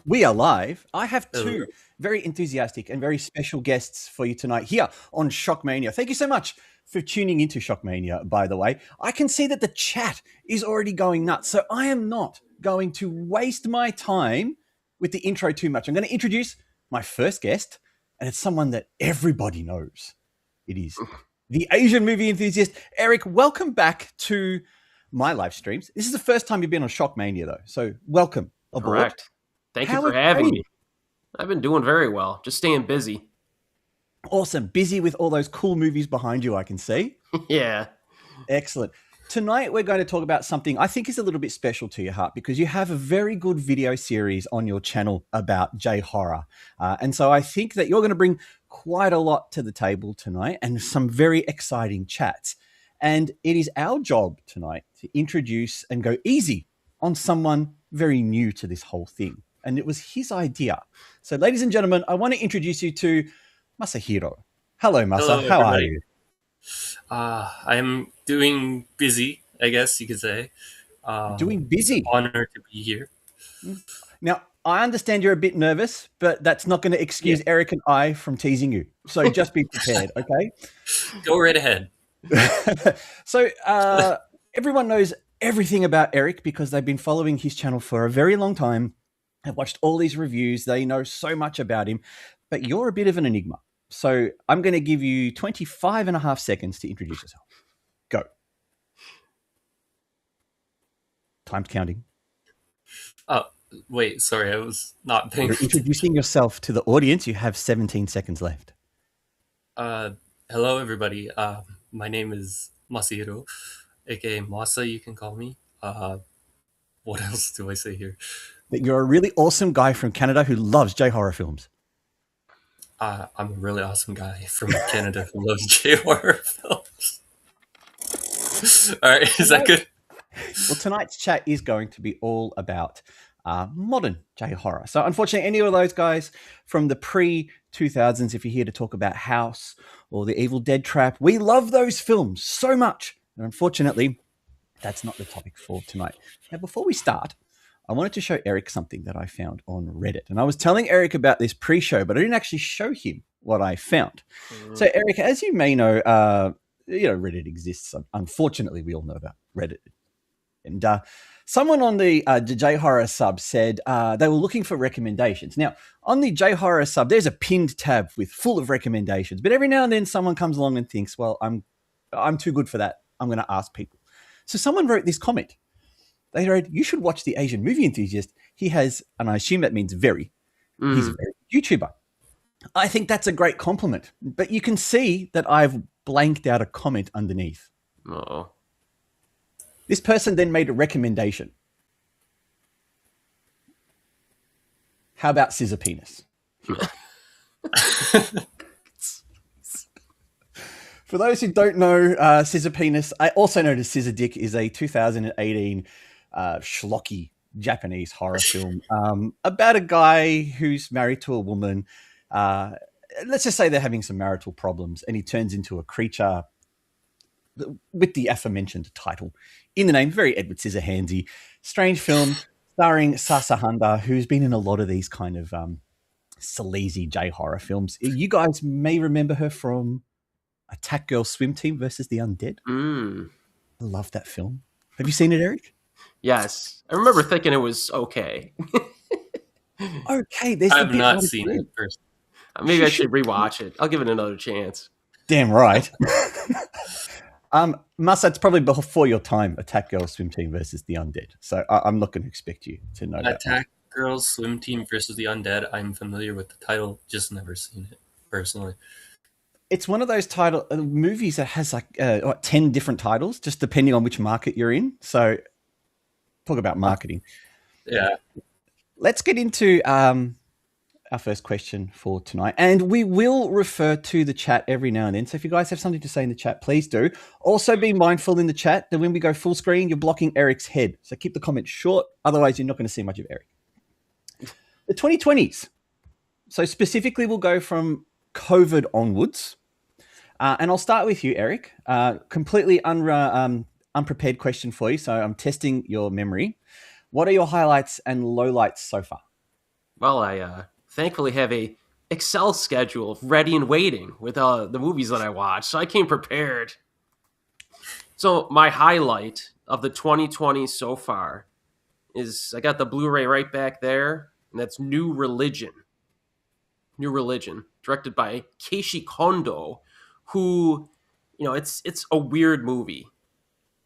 We are live. I have Hello. two very enthusiastic and very special guests for you tonight here on SHOCKMANIA. Thank you so much for tuning into SHOCKMANIA, by the way. I can see that the chat is already going nuts, so I am not going to waste my time with the intro too much. I'm going to introduce my first guest, and it's someone that everybody knows. It is the Asian Movie Enthusiast. Eric, welcome back to my live streams. This is the first time you've been on SHOCKMANIA, though, so welcome aboard. Correct. Thank you for having me. I've been doing very well. Just staying busy. Awesome. Busy with all those cool movies behind you, I can see. Yeah. Excellent. Tonight, we're going to talk about something I think is a little bit special to your heart because you have a very good video series on your channel about J-horror. And so I think that you're going to bring quite a lot to the table tonight and some very exciting chats. And it is our job tonight to introduce and go easy on someone very new to this whole thing. And it was his idea. So, ladies and gentlemen, I want to introduce you to Masahiro. Hello, Masa. Hello, how are everybody. you? I'm doing busy, I guess you could say. Doing busy. It's an honor to be here. Now, I understand you're a bit nervous, but that's not going to excuse Eric and I from teasing you. So just be prepared, okay? Go right ahead. So everyone knows everything about Eric because they've been following his channel for a very long time. I've watched all these reviews. They know so much about him, but you're a bit of an enigma. So I'm going to give you 25 and a half seconds to introduce yourself. Go. Time's counting. Oh, wait, sorry, I was not paying You're introducing yourself to the audience. You have 17 seconds left. Hello, everybody. My name is Masahiro, aka Masa, you can call me. What else do I say here? That you're a really awesome guy from Canada who loves J-horror films. I'm a really awesome guy from Canada who loves J-horror films. All right, is that good? Well, tonight's chat is going to be all about modern J-horror. So unfortunately, any of those guys from the pre-2000s, if you're here to talk about House or The Evil Dead Trap, we love those films so much. And unfortunately, that's not the topic for tonight. Now, before we start, I wanted to show Eric something that I found on Reddit. And I was telling Eric about this pre-show, but I didn't actually show him what I found. So, Eric, as you may know, Reddit exists. Unfortunately, we all know about Reddit. And someone on the J-horror sub said they were looking for recommendations. Now, on the J-horror sub, there's a pinned tab with full of recommendations. But every now and then, someone comes along and thinks, well, I'm too good for that. I'm going to ask people. So someone wrote this comment. They wrote, you should watch the Asian Movie Enthusiast. He has, and I assume that means he's a very YouTuber. I think that's a great compliment. But you can see that I've blanked out a comment underneath. Oh. This person then made a recommendation. How about scissor penis? For those who don't know, scissor penis, also known as scissor dick, is a 2018 schlocky Japanese horror film about a guy who's married to a woman. Let's just say they're having some marital problems, and he turns into a creature with the aforementioned title in the name. Very Edward Scissorhandsy. Strange film starring Sasahanda, who's been in a lot of these kind of sleazy J-horror films. You guys may remember her from Attack Girl Swim Team versus the Undead. I love that film. Have you seen it, Eric? Yes. I remember thinking it was okay. Okay, there's I have not seen it first. Maybe I should rewatch it. I'll give it another chance. Damn right. Masa, it's probably before your time, Attack Girl Swim Team versus the Undead. So I'm not going to expect you to know that. Attack Girls Swim Team versus the Undead. I'm familiar with the title, just never seen it personally. It's one of those movies that has like 10 different titles, just depending on which market you're in. So talk about marketing. Yeah. Let's get into our first question for tonight. And we will refer to the chat every now and then. So if you guys have something to say in the chat, please do. Also be mindful in the chat that when we go full screen, you're blocking Eric's head. So keep the comments short. Otherwise, you're not going to see much of Eric. The 2020s. So specifically, we'll go from COVID onwards. And I'll start with you, Eric. Completely unprepared question for you. So I'm testing your memory. What are your highlights and lowlights so far? Well, I thankfully have a Excel schedule ready and waiting with the movies that I watch, so I came prepared. So my highlight of the 2020 so far is I got the Blu-ray right back there, and that's New Religion. New Religion, directed by Keishi Kondo, who, it's a weird movie.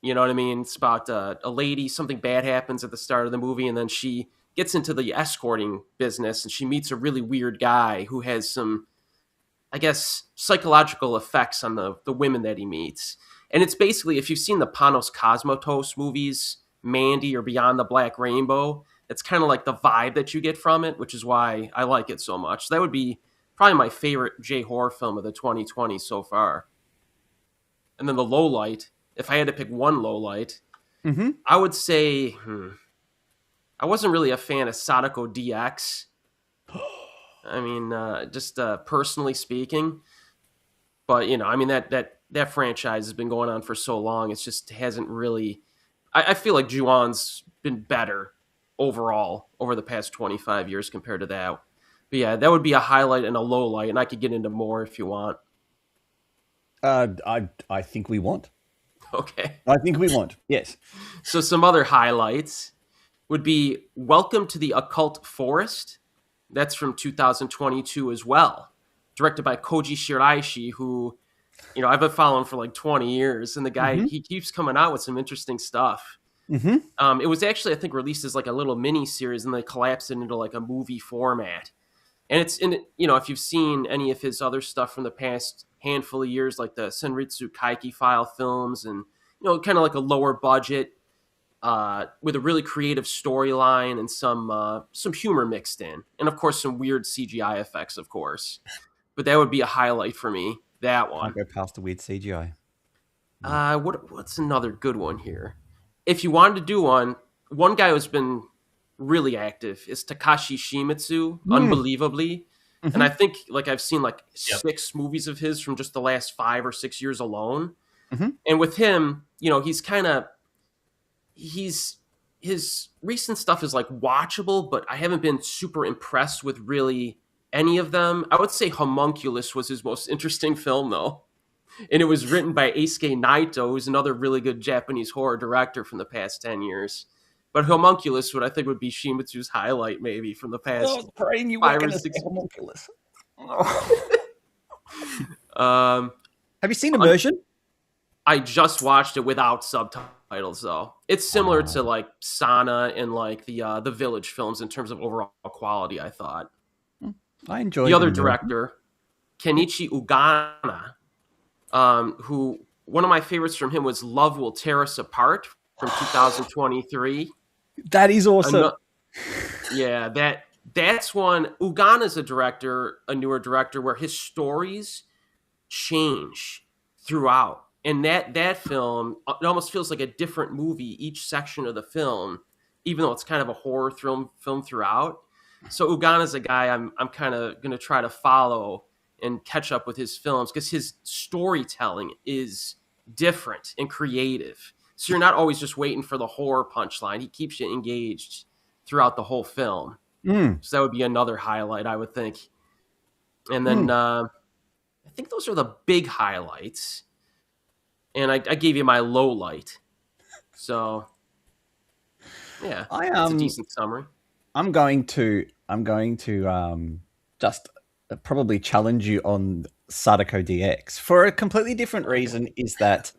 You know what I mean? It's about a lady, something bad happens at the start of the movie, and then she gets into the escorting business, and she meets a really weird guy who has some, I guess, psychological effects on the women that he meets. And it's basically, if you've seen the Panos Cosmatos movies, Mandy or Beyond the Black Rainbow, it's kind of like the vibe that you get from it, which is why I like it so much. That would be probably my favorite J-horror film of the 2020s so far. And then the low light, if I had to pick one low light, I would say I wasn't really a fan of Sadako DX. I mean, just personally speaking. But, I mean, that franchise has been going on for so long. It's just hasn't really... I feel like Ju-on's been better overall over the past 25 years compared to that. But yeah, that would be a highlight and a low light, and I could get into more if you want. I think we want. Okay. I think we want, yes. So some other highlights would be Welcome to the Occult Forest. That's from 2022 as well. Directed by Koji Shiraishi, who, I've been following for like 20 years. And the guy, he keeps coming out with some interesting stuff. It was actually, I think, released as like a little mini series, and they collapsed it into like a movie format. And it's in, if you've seen any of his other stuff from the past handful of years, like the Senritsu Kaiki File films, and kind of like a lower budget with a really creative storyline and some humor mixed in, and of course some weird CGI effects, of course. But that would be a highlight for me. That one. I'll go past the weird CGI. What's another good one here? If you wanted to do one guy who's been really active is Takashi Shimizu, unbelievably. And I think I've seen like 6 movies of his from just the last 5 or 6 years alone. And with him, his recent stuff is like watchable, but I haven't been super impressed with really any of them. I would say Homunculus was his most interesting film, though. And it was written by Eisuke Naito, who's another really good Japanese horror director from the past 10 years. But Homunculus would be Shimizu's highlight, maybe, from the past 5 or 6 Homunculus. Have you seen Immersion? I just watched it without subtitles, though. It's similar to like Sana and like the Village films in terms of overall quality, I thought. I enjoyed the other director, Kenichi Ugana, who one of my favorites from him was Love Will Tear Us Apart from 2023. That is awesome. That's one. Ugana's a newer director, where his stories change throughout. And that film, it almost feels like a different movie each section of the film, even though it's kind of a horror film throughout. So Ugana's a guy I'm kind of going to try to follow and catch up with his films, because his storytelling is different and creative. So you're not always just waiting for the horror punchline. He keeps you engaged throughout the whole film. So that would be another highlight, I would think. And then I think those are the big highlights. And I gave you my low light. So yeah, it's a decent summary. I'm going to just probably challenge you on Sadako DX for a completely different reason. Is that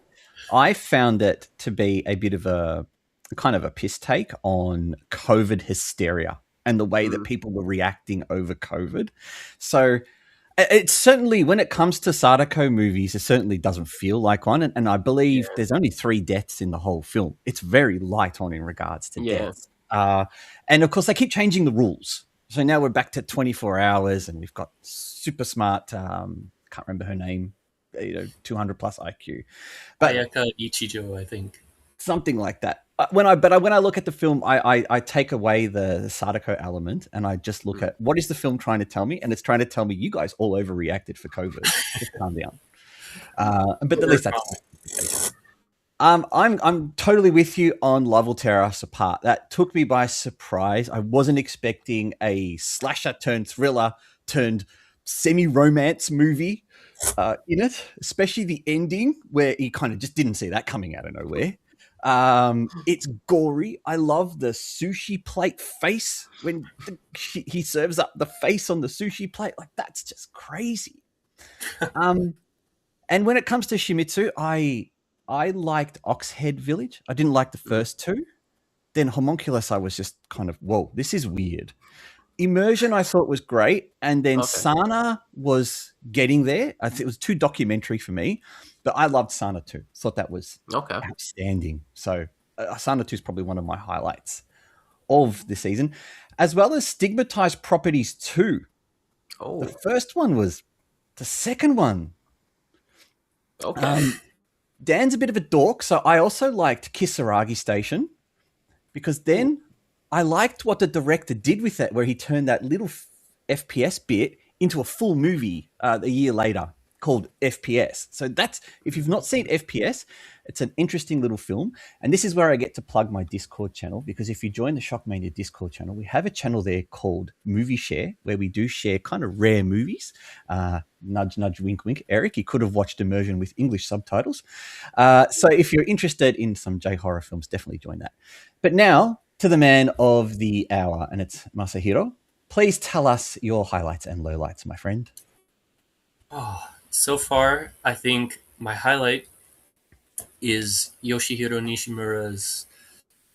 I found it to be a bit of a kind of a piss take on COVID hysteria and the way that people were reacting over COVID. So it's certainly, when it comes to Sadako movies, it certainly doesn't feel like one. And I believe there's only 3 deaths in the whole film. It's very light on in regards to deaths. And of course, they keep changing the rules. So now we're back to 24 hours, and we've got super smart, can't remember her name, 200 plus IQ. But Ayaka Ichijo, I think. Something like that. When I look at the film, I take away the Sadako element, and I just look at what is the film trying to tell me, and it's trying to tell me you guys all overreacted for COVID. Just calm down. But at least that's I'm totally with you on Love Will Tear Us Apart. That took me by surprise. I wasn't expecting a slasher turned thriller turned semi-romance movie in it, especially the ending where he kind of just didn't see that coming out of nowhere. It's gory. I love the sushi plate face when he serves up the face on the sushi plate. Like, that's just crazy. And when it comes to Shimizu, I liked Oxhead Village. I didn't like the first two. Then Homunculus, I was just kind of, whoa, this is weird. Immersion, I thought was great, and then Okay. Sana was getting there. I think it was too documentary for me, but I loved Sana too. Thought that was Okay. outstanding. So Sana 2 is probably one of my highlights of the season, as well as Stigmatized Properties 2. Oh, The first one was the second one. okay. Dan's a bit of a dork, so I also liked Kisaragi Station because then I liked what the director did with that, where he turned that little FPS bit into a full movie a year later called FPS. So that's, if you've not seen FPS, it's an interesting little film. And this is where I get to plug my Discord channel, because if you join the Shockmania Discord channel, we have a channel there called Movie Share, where we do share kind of rare movies. Nudge, nudge, wink, wink. Eric, you could have watched Immersion with English subtitles. So if you're interested in some J-horror films, definitely join that. But now to the man of the hour, and it's Masahiro. Please tell us your highlights and lowlights, my friend. Oh, so far, I think my highlight is Yoshihiro Nishimura's.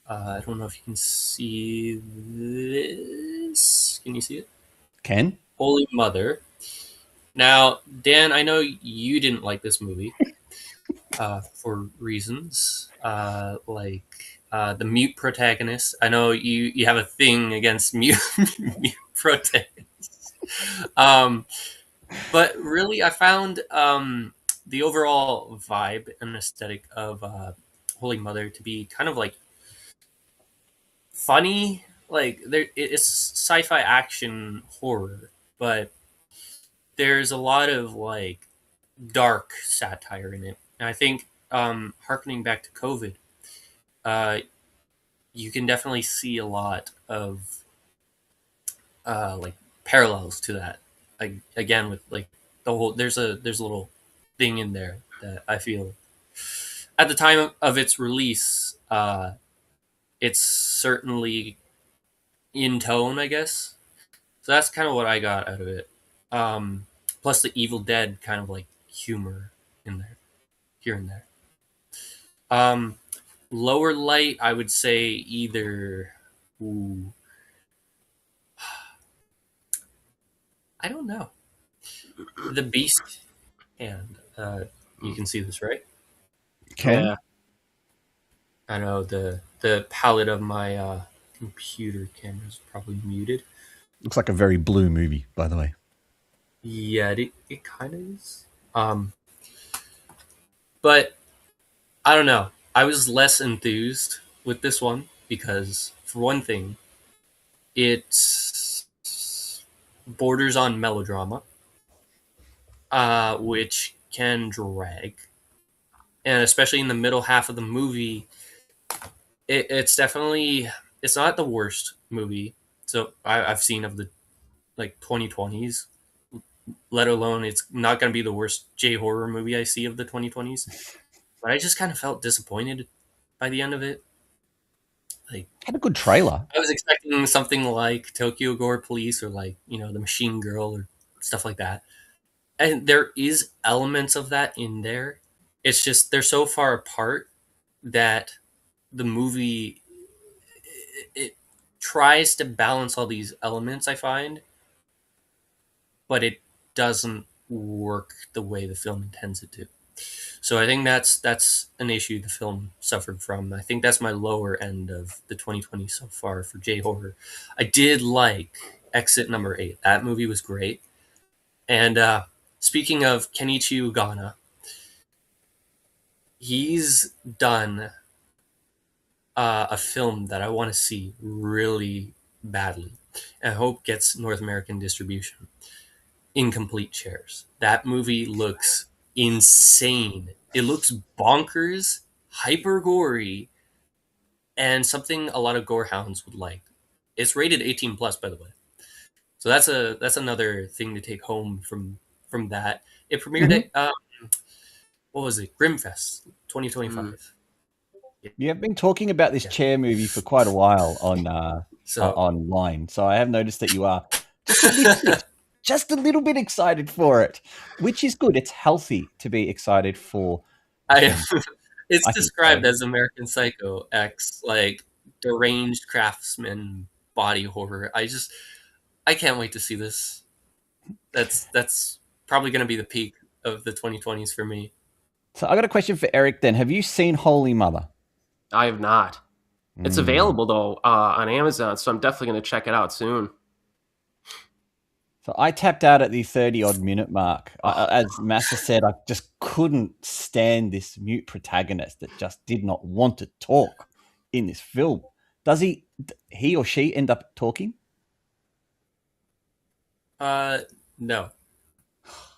I don't know if you can see this. Can you see it? Ken? Holy Mother. Now, Dan, I know you didn't like this movie for reasons like the mute protagonist. I know you have a thing against mute protagonists. But really, I found the overall vibe and aesthetic of Holy Mother to be kind of like funny. Like it's sci-fi action horror, but there's a lot of like dark satire in it. And I think, harkening back to COVID, you can definitely see a lot of like parallels to that. Like, again, with like the whole, there's a little thing in there that I feel at the time of its release, it's certainly in tone, I guess. So that's kind of what I got out of it. Plus the Evil Dead kind of like humor in there, here and there. Lower light, I would say either. Ooh, I don't know. The Beast, and you can see this, right? Ken? Yeah. I know the palette of my computer camera is probably muted. Looks like a very blue movie, by the way. Yeah, it kind of is. But I don't know. I was less enthused with this one because, for one thing, it borders on melodrama, which can drag, and especially in the middle half of the movie, it's definitely, it's not the worst movie. So I've seen of the like 2020s. Let alone it's not going to be the worst J horror movie I see of the 2020s. But I just kind of felt disappointed by the end of it. Like, Had a good trailer. I was expecting something like Tokyo Gore Police or like, the Machine Girl or stuff like that. And there is elements of that in there. It's just they're so far apart that the movie it tries to balance all these elements, I find, but it doesn't work the way the film intends it to. So I think that's an issue the film suffered from. I think that's my lower end of the 2020 so far for J horror. I did like Exit Number 8. That movie was great. And speaking of Kenichi Ugana, he's done a film that I want to see really badly, and I hope gets North American distribution. Incomplete Chairs. That movie looks insane. It looks bonkers, hyper gory, and something a lot of gore hounds would like. It's rated 18 plus, by the way. So that's another thing to take home from that. It premiered at what was it? Grimfest 2025. You have been talking about this chair movie for quite a while on online, so I have noticed that you are just a little bit excited for it, which is good. It's healthy to be excited for. It's described as American Psycho X, like deranged craftsman body horror. I can't wait to see this. That's probably going to be the peak of the 2020s for me. So I got a question for Eric then. Have you seen Holy Mother? I have not. It's available, though, on Amazon, so I'm definitely going to check it out soon. So I tapped out at the 30-odd minute mark. As Massa said, I just couldn't stand this mute protagonist that just did not want to talk in this film. Does he or she end up talking? No.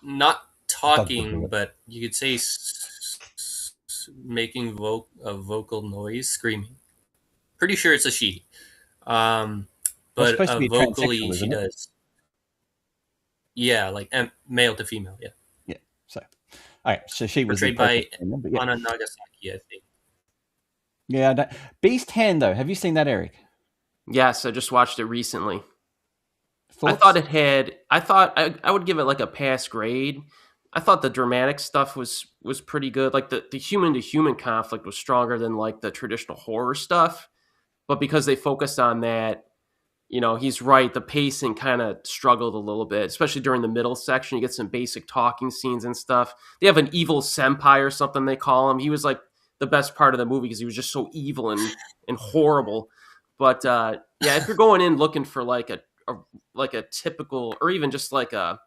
Not talking, but you could say making a vocal noise, screaming. Pretty sure it's a she. But vocally she does. Yeah, like male to female, yeah. Yeah, so. All right, so she was portrayed by Anna Nagasaki, I think. Yeah, Beast Hand, though. Have you seen that, Eric? Yes, I just watched it recently. Thoughts? I thought I would give it like a pass grade. I thought the dramatic stuff was pretty good. Like the human to human conflict was stronger than like the traditional horror stuff. But because they focused on that, you know, he's right. The pacing kind of struggled a little bit, especially during the middle section. You get some basic talking scenes and stuff. They have an evil senpai or something they call him. He was like the best part of the movie because he was just so evil and horrible. But yeah, if you're going in looking for like a typical or even just like a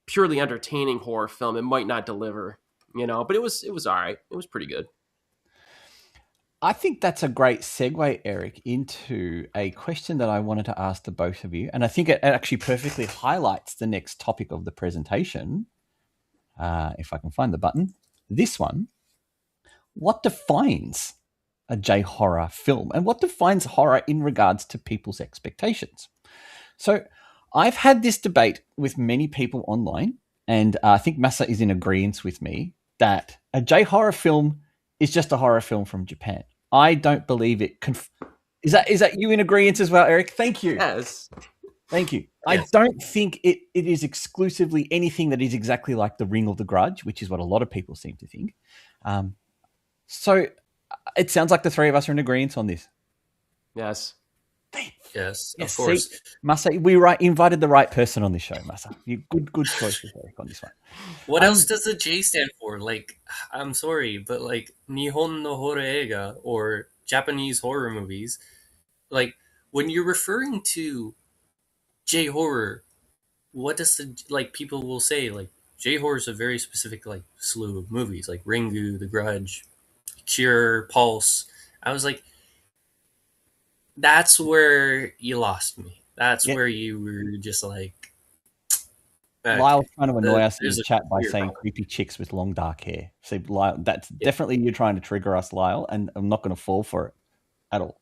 purely entertaining horror film, it might not deliver, you know. But it was all right. It was pretty good. I think that's a great segue, Eric, into a question that I wanted to ask the both of you. And I think it actually perfectly highlights the next topic of the presentation. If I can find the button. This one. What defines a J-horror film? And what defines horror in regards to people's expectations? So I've had this debate with many people online. And I think Masa is in agreement with me that a J-horror film is just a horror film from Japan. I don't believe it. Is that you in agreement as well, Eric? Thank you. Yes. Thank you. Yes. I don't think it is exclusively anything that is exactly like The Ring or The Grudge, which is what a lot of people seem to think. So it sounds like the three of us are in agreement on this. Yes. Yes, of course. See, Masa, we invited the right person on this show, Masa. You good choice, Eric, on this one. What else does the J stand for? Like, I'm sorry, but like Nihon no horror eiga or Japanese horror movies, like when you're referring to J horror, what does people will say like J horror is a very specific like slew of movies like Ringu, The Grudge, Cure, Pulse. I was like, that's where you lost me. That's where you were just like... Lyle's trying to annoy us in the chat by saying creepy chicks with long dark hair. See, Lyle, that's definitely you trying to trigger us, Lyle, and I'm not going to fall for it at all.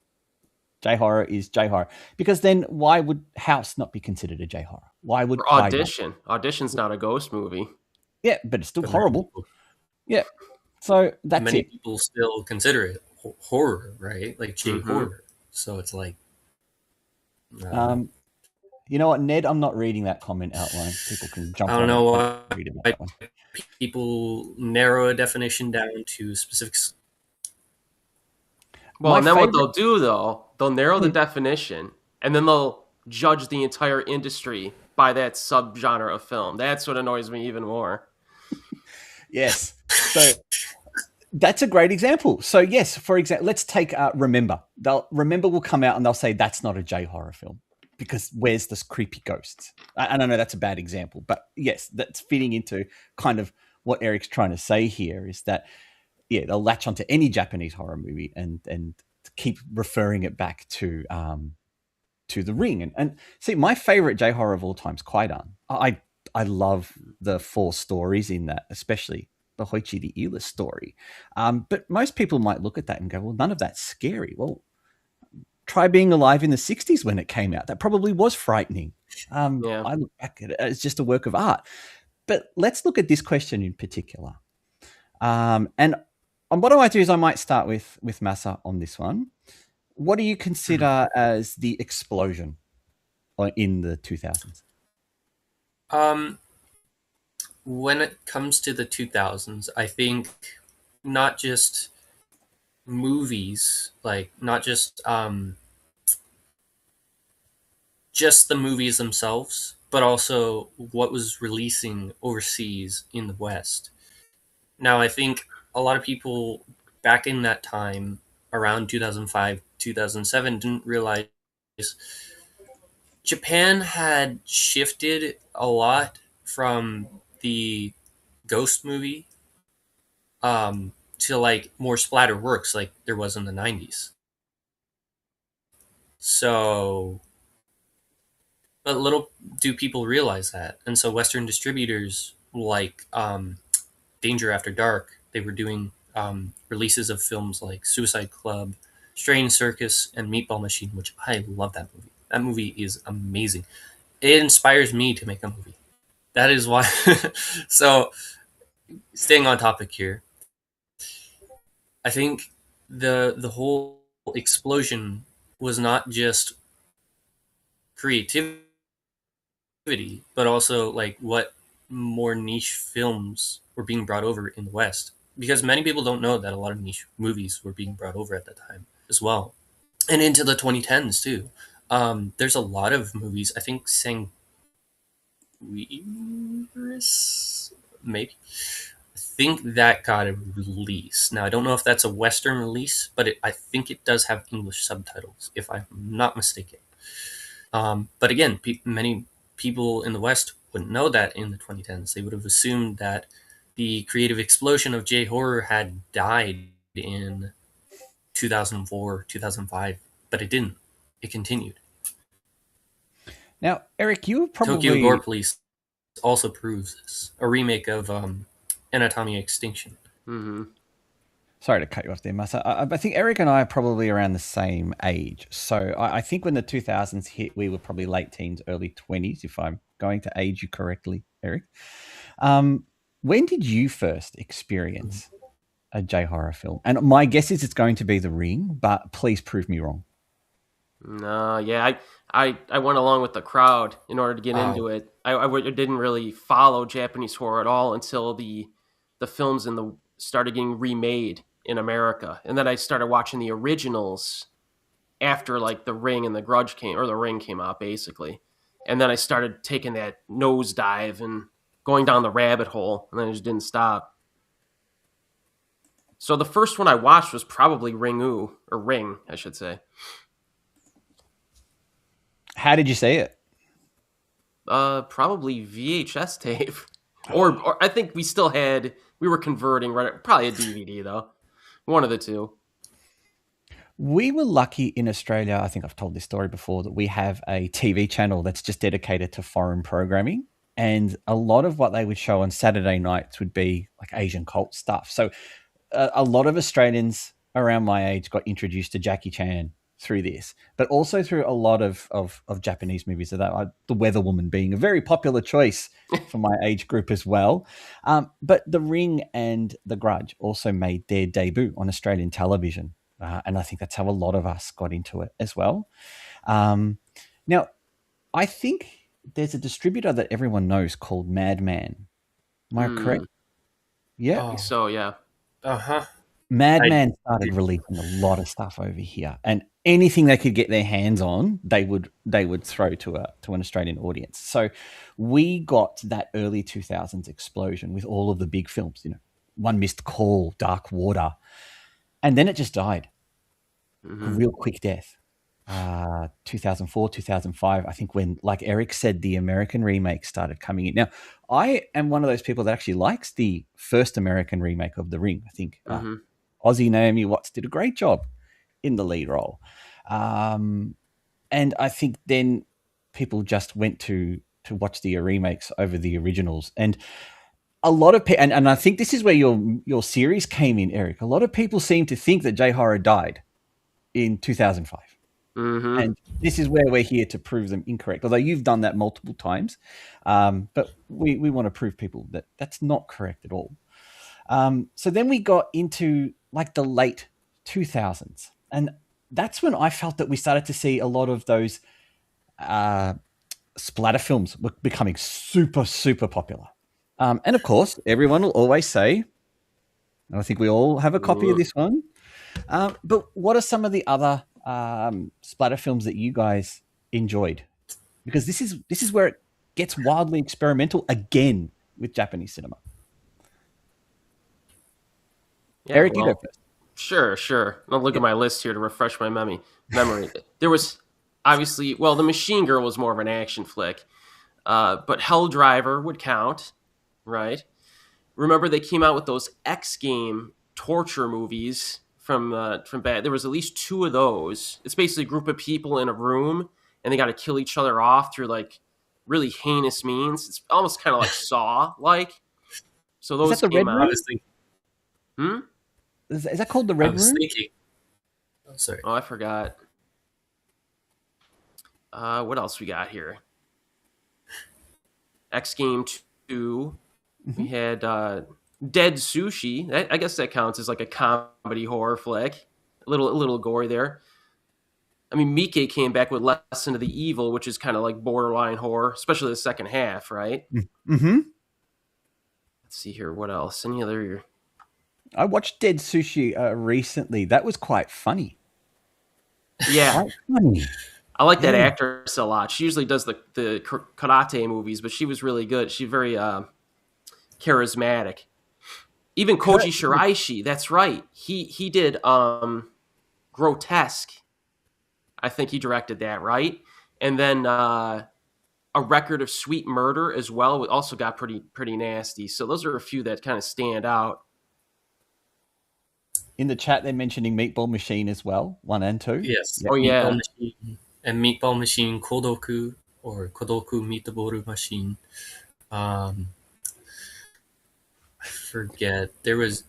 J-horror is J-horror. Because then why would House not be considered a J-horror? Why would Audition? Audition's not a ghost movie. Yeah, but it's still horrible. Yeah. So that's Many people still consider it horror, right? Like J-horror. So it's like... you know what, Ned? I'm not reading that comment outline. People can jump on. I don't know why that one. People narrow a definition down to specifics. Well, and then what they'll do, though, they'll narrow the definition, and then they'll judge the entire industry by that subgenre of film. That's what annoys me even more. Yes. So... That's a great example. So yes, for example, let's take Remember. Remember will come out and they'll say that's not a J-horror film because where's this creepy ghosts? I don't know, that's a bad example, but yes, that's fitting into kind of what Eric's trying to say here is that they'll latch onto any Japanese horror movie and keep referring it back to The Ring. And see, my favorite J-horror of all time is Kwaidan. I love the 4 stories in that, especially. the Hoichi the Earless story. But most people might look at that and go, well, none of that's scary. Well, try being alive in the 60s when it came out. That probably was frightening. Yeah. I look back at it as just a work of art. But let's look at this question in particular. And what I might do is I might start with Masa on this one. What do you consider as the explosion in the 2000s? When it comes to the 2000s, I think not just movies, like not just the movies themselves, but also what was releasing overseas in the West. Now, I think a lot of people back in that time, around 2005, 2007, didn't realize Japan had shifted a lot from the ghost movie to like more splatter works like there was in the 90s. So, but little do people realize that. And so Western distributors like Danger After Dark, they were doing releases of films like Suicide Club, Strange Circus, and Meatball Machine, which I love that movie. That movie is amazing. It inspires me to make a movie. That is why. So, staying on topic here, I think the whole explosion was not just creativity, but also like what more niche films were being brought over in the West. Because many people don't know that a lot of niche movies were being brought over at that time as well. And into the 2010s too. There's a lot of movies. I think Sanguinus, maybe. I think that got a release. Now, I don't know if that's a Western release, but I think it does have English subtitles, if I'm not mistaken. But again, many people in the West wouldn't know that in the 2010s. They would have assumed that the creative explosion of J-horror had died in 2004, 2005, but it didn't. It continued. Now, Eric, you probably... Tokyo Gore Police also proves this. A remake of Anatomy of Extinction. Mm-hmm. Sorry to cut you off there, Masa. I think Eric and I are probably around the same age. So I think when the 2000s hit, we were probably late teens, early 20s, if I'm going to age you correctly, Eric. When did you first experience a J-horror film? And my guess is it's going to be The Ring, but please prove me wrong. No, yeah, I went along with the crowd in order to get into it. I didn't really follow Japanese horror at all until the films started getting remade in America, and then I started watching the originals after like The Ring and The Grudge The Ring came out basically, and then I started taking that nosedive and going down the rabbit hole, and then I just didn't stop. So the first one I watched was probably Ring, I should say. How did you see it? Probably VHS tape, or I think we were converting probably a DVD though, one of the two. We were lucky in Australia. I think I've told this story before that we have a TV channel that's just dedicated to foreign programming, and a lot of what they would show on Saturday nights would be like Asian cult stuff. So a lot of Australians around my age got introduced to Jackie Chan through this, but also through a lot of Japanese movies. So that The Weather Woman being a very popular choice for my age group as well. But The Ring and The Grudge also made their debut on Australian television. And I think that's how a lot of us got into it as well. Now, I think there's a distributor that everyone knows called Madman. Am I correct? Yeah. I think so, yeah. Uh-huh. Madman started releasing a lot of stuff over here, and anything they could get their hands on, they would throw to an Australian audience. So we got that early 2000s explosion with all of the big films, One Missed Call, Dark Water, and then it just died. Mm-hmm. A real quick death. 2004, 2005, I think when, like Eric said, the American remake started coming in. Now, I am one of those people that actually likes the first American remake of The Ring. I think Aussie Naomi Watts did a great job in the lead role. And I think then people just went to watch the remakes over the originals. And a lot of people, and I think this is where your series came in, Eric. A lot of people seem to think that J Horror died in 2005. Mm-hmm. And this is where we're here to prove them incorrect. Although you've done that multiple times, but we want to prove people that that's not correct at all. So then we got into like the late 2000s, and that's when I felt that we started to see a lot of those splatter films were becoming super, super popular. And of course, everyone will always say, and I think we all have a copy of this one, but what are some of the other splatter films that you guys enjoyed? Because this is where it gets wildly experimental again with Japanese cinema. Yeah, Eric, you go first. Sure. I'll look at my list here to refresh my memory. There was obviously, well, The Machine Girl was more of an action flick, but Hell Driver would count, right? Remember they came out with those X Game torture movies from bad. There was at least 2 of those. It's basically a group of people in a room and they got to kill each other off through like really heinous means. It's almost kind of like Saw like. So those is that the came Red out. Room? Is that called the Red Room? Oh, sorry. Oh, I forgot. What else we got here? X Game 2. We had Dead Sushi. I guess that counts as like a comedy horror flick. A little gory there. I mean, Miike came back with Lesson of the Evil, which is kind of like borderline horror, especially the second half, right? Mm-hmm. Let's see here. What else? Any other? I watched Dead Sushi recently. That was quite funny. Yeah. Quite funny. I like that actress a lot. She usually does the karate movies, but she was really good. She's very charismatic. Even Koji Shiraishi, that's right. He did Grotesque. I think he directed that, right? And then A Record of Sweet Murder as well also got pretty nasty. So those are a few that kind of stand out. In the chat, they're mentioning Meatball Machine as well, 1 and 2. Yes. Oh, yeah. Meatball Machine and Meatball Machine Kodoku or Kodoku Meatball Machine. I forget. There was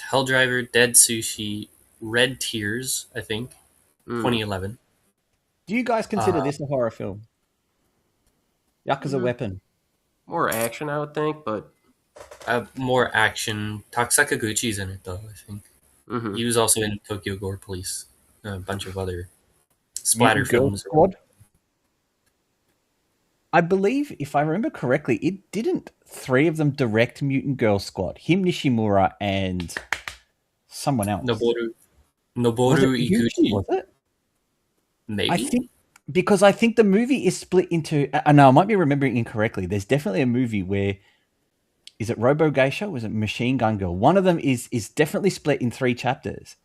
Hell Driver, Dead Sushi, Red Tears, I think, 2011. Do you guys consider this a horror film? Yakuza Weapon. More action, I would think, but more action. Taksakaguchi's in it, though, I think. Mm-hmm. He was also in Tokyo Gore Police, a bunch of other splatter films. Squad? I believe, if I remember correctly, it didn't 3 of them direct Mutant Girl Squad. Him, Nishimura, and someone else. Noboru Iguchi. Was it? Maybe. I think the movie is split into... no, I might be remembering incorrectly. There's definitely a movie where... Is it Robo Geisha? Was it Machine Gun Girl? One of them is definitely split in 3 chapters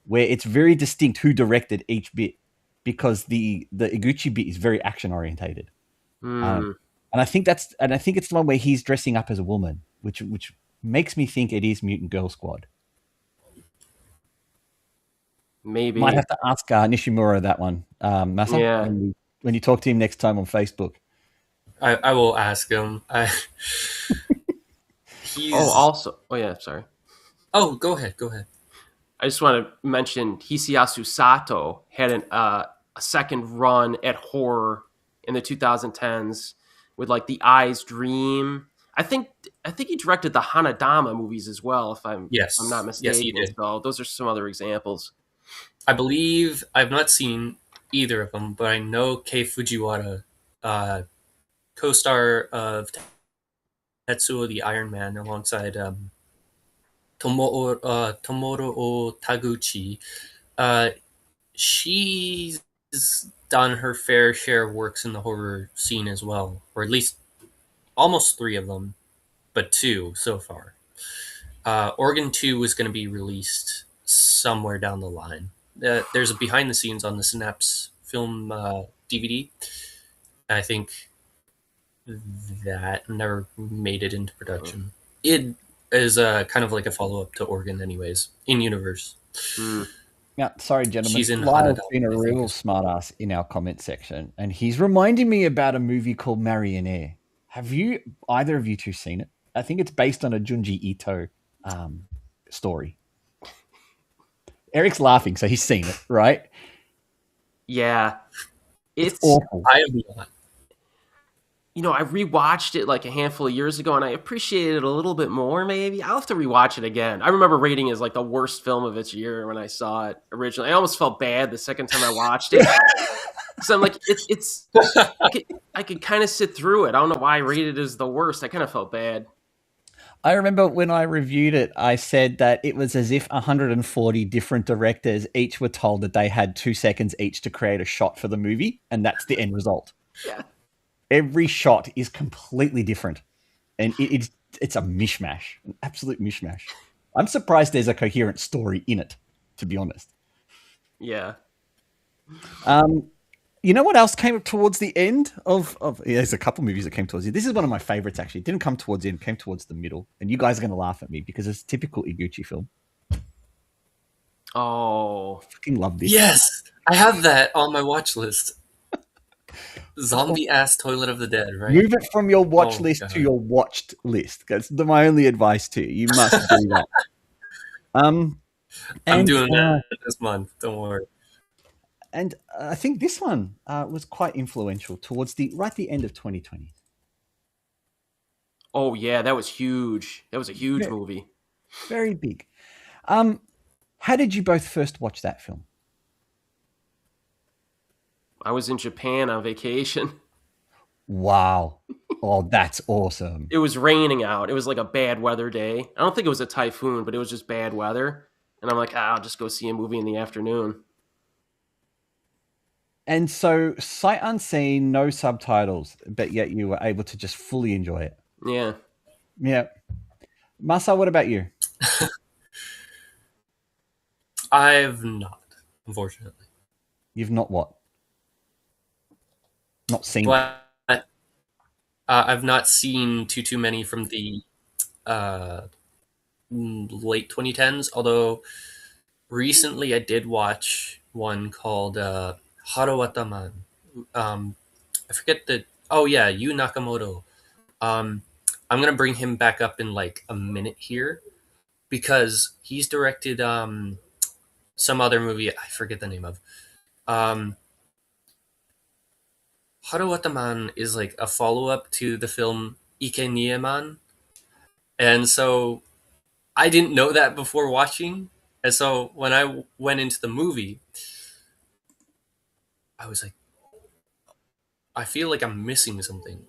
where it's very distinct who directed each bit because the Iguchi bit is very action orientated. And I think it's the one where he's dressing up as a woman, which makes me think it is Mutant Girl Squad. Maybe. Might have to ask Nishimura that one, Masa, yeah. when you talk to him next time on Facebook. I will ask him. Sorry. Oh, go ahead. I just want to mention Hisaisu Sato had a second run at horror in the 2010s with like The Eye's Dream. I think he directed the Hanadama movies as well, if I'm not mistaken. Yes, he did. So those are some other examples. I believe I've not seen either of them, but I know Kei Fujiwara, co-star of Tetsuo the Iron Man, alongside Tomoro Taguchi. She's done her fair share of works in the horror scene as well, or at least almost 3 of them, but 2 so far. Organ 2 was going to be released somewhere down the line. There's a behind the scenes on the Synapse film DVD. I think that never made it into production. It is kind of like a follow-up to Organ anyways, in universe. Yeah, sorry, gentlemen. She's in Lyle's been a real smartass in our comment section, and he's reminding me about a movie called Marionnaire. Have either of you two seen it? I think it's based on a Junji Ito story. Eric's laughing, so he's seen it, right? Yeah. It's awful. I have not. I rewatched it like a handful of years ago, and I appreciated it a little bit more, maybe. I'll have to rewatch it again. I remember rating it as like the worst film of its year when I saw it originally. I almost felt bad the second time I watched it. So I'm like, I could kind of sit through it. I don't know why I rated it as the worst. I kind of felt bad. I remember when I reviewed it, I said that it was as if 140 different directors each were told that they had 2 seconds each to create a shot for the movie, and that's the end result. Yeah. Every shot is completely different, and it's a mishmash, an absolute mishmash. I'm surprised there's a coherent story in it, to be honest. Yeah. You know what else came towards the end of there's a couple movies that came towards the end. This is one of my favorites, actually. It didn't come towards the end, it came towards the middle. And you guys are going to laugh at me because it's a typical Iguchi film. Oh. I fucking love this. Yes! I have that on my watch list. Zombie ass Toilet of the Dead, right? Move it from your watch list to your watched list. That's my only advice to you. You must do that. I'm doing that this month. Don't worry. And I think this one was quite influential towards the end of 2020. Oh yeah, that was huge. That was a huge movie. Very big. How did you both first watch that film? I was in Japan on vacation. Wow. Oh, that's awesome. It was raining out. It was like a bad weather day. I don't think it was a typhoon, but it was just bad weather. And I'm like, I'll just go see a movie in the afternoon. And so, sight unseen, no subtitles, but yet you were able to just fully enjoy it. Yeah. Yeah. Masa, what about you? I've not, unfortunately. You've not what? Not seen it? But I've not seen too many from the late 2010s, although recently I did watch one called Harawataman. I forget the... Oh, yeah, Yu Nakamoto. I'm going to bring him back up in like a minute here because he's directed some other movie I forget the name of. Harawataman is like a follow-up to the film Ike Nieman. And so I didn't know that before watching. And so when I went into the movie, I was like, I feel like I'm missing something.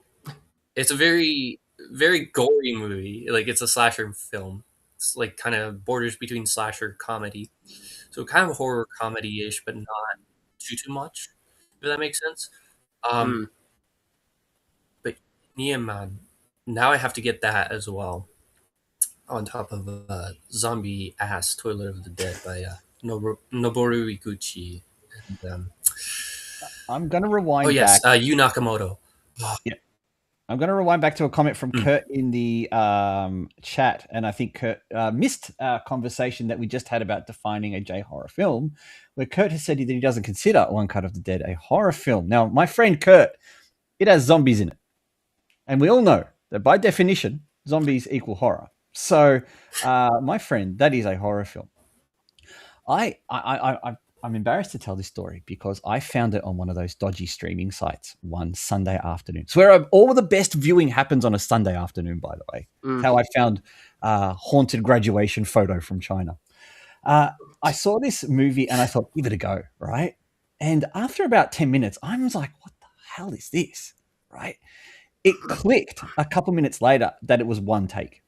It's a very, very gory movie. Like, it's a slasher film. It's like kind of borders between slasher comedy. So kind of horror comedy-ish, but not too much, if that makes sense. But Nieman, now I have to get that as well. On top of Zombie Ass Toilet of the Dead by Noboru Iguchi. And, I'm going to rewind back. Oh, yes, Yu Nakamoto. Yeah. I'm going to rewind back to a comment from Kurt in the chat. And I think Kurt missed our conversation that we just had about defining a J-horror film, where Kurt has said that he doesn't consider One Cut of the Dead a horror film. Now, my friend Kurt, it has zombies in it. And we all know that by definition, zombies equal horror. So, my friend, that is a horror film. I'm embarrassed to tell this story because I found it on one of those dodgy streaming sites one Sunday afternoon. It's where all the best viewing happens on a Sunday afternoon, by the way. How I found Haunted Graduation Photo from China. I saw this movie and I thought, give it a go, right? And after about 10 minutes, I was like, what the hell is this, right? It clicked a couple minutes later that it was one take.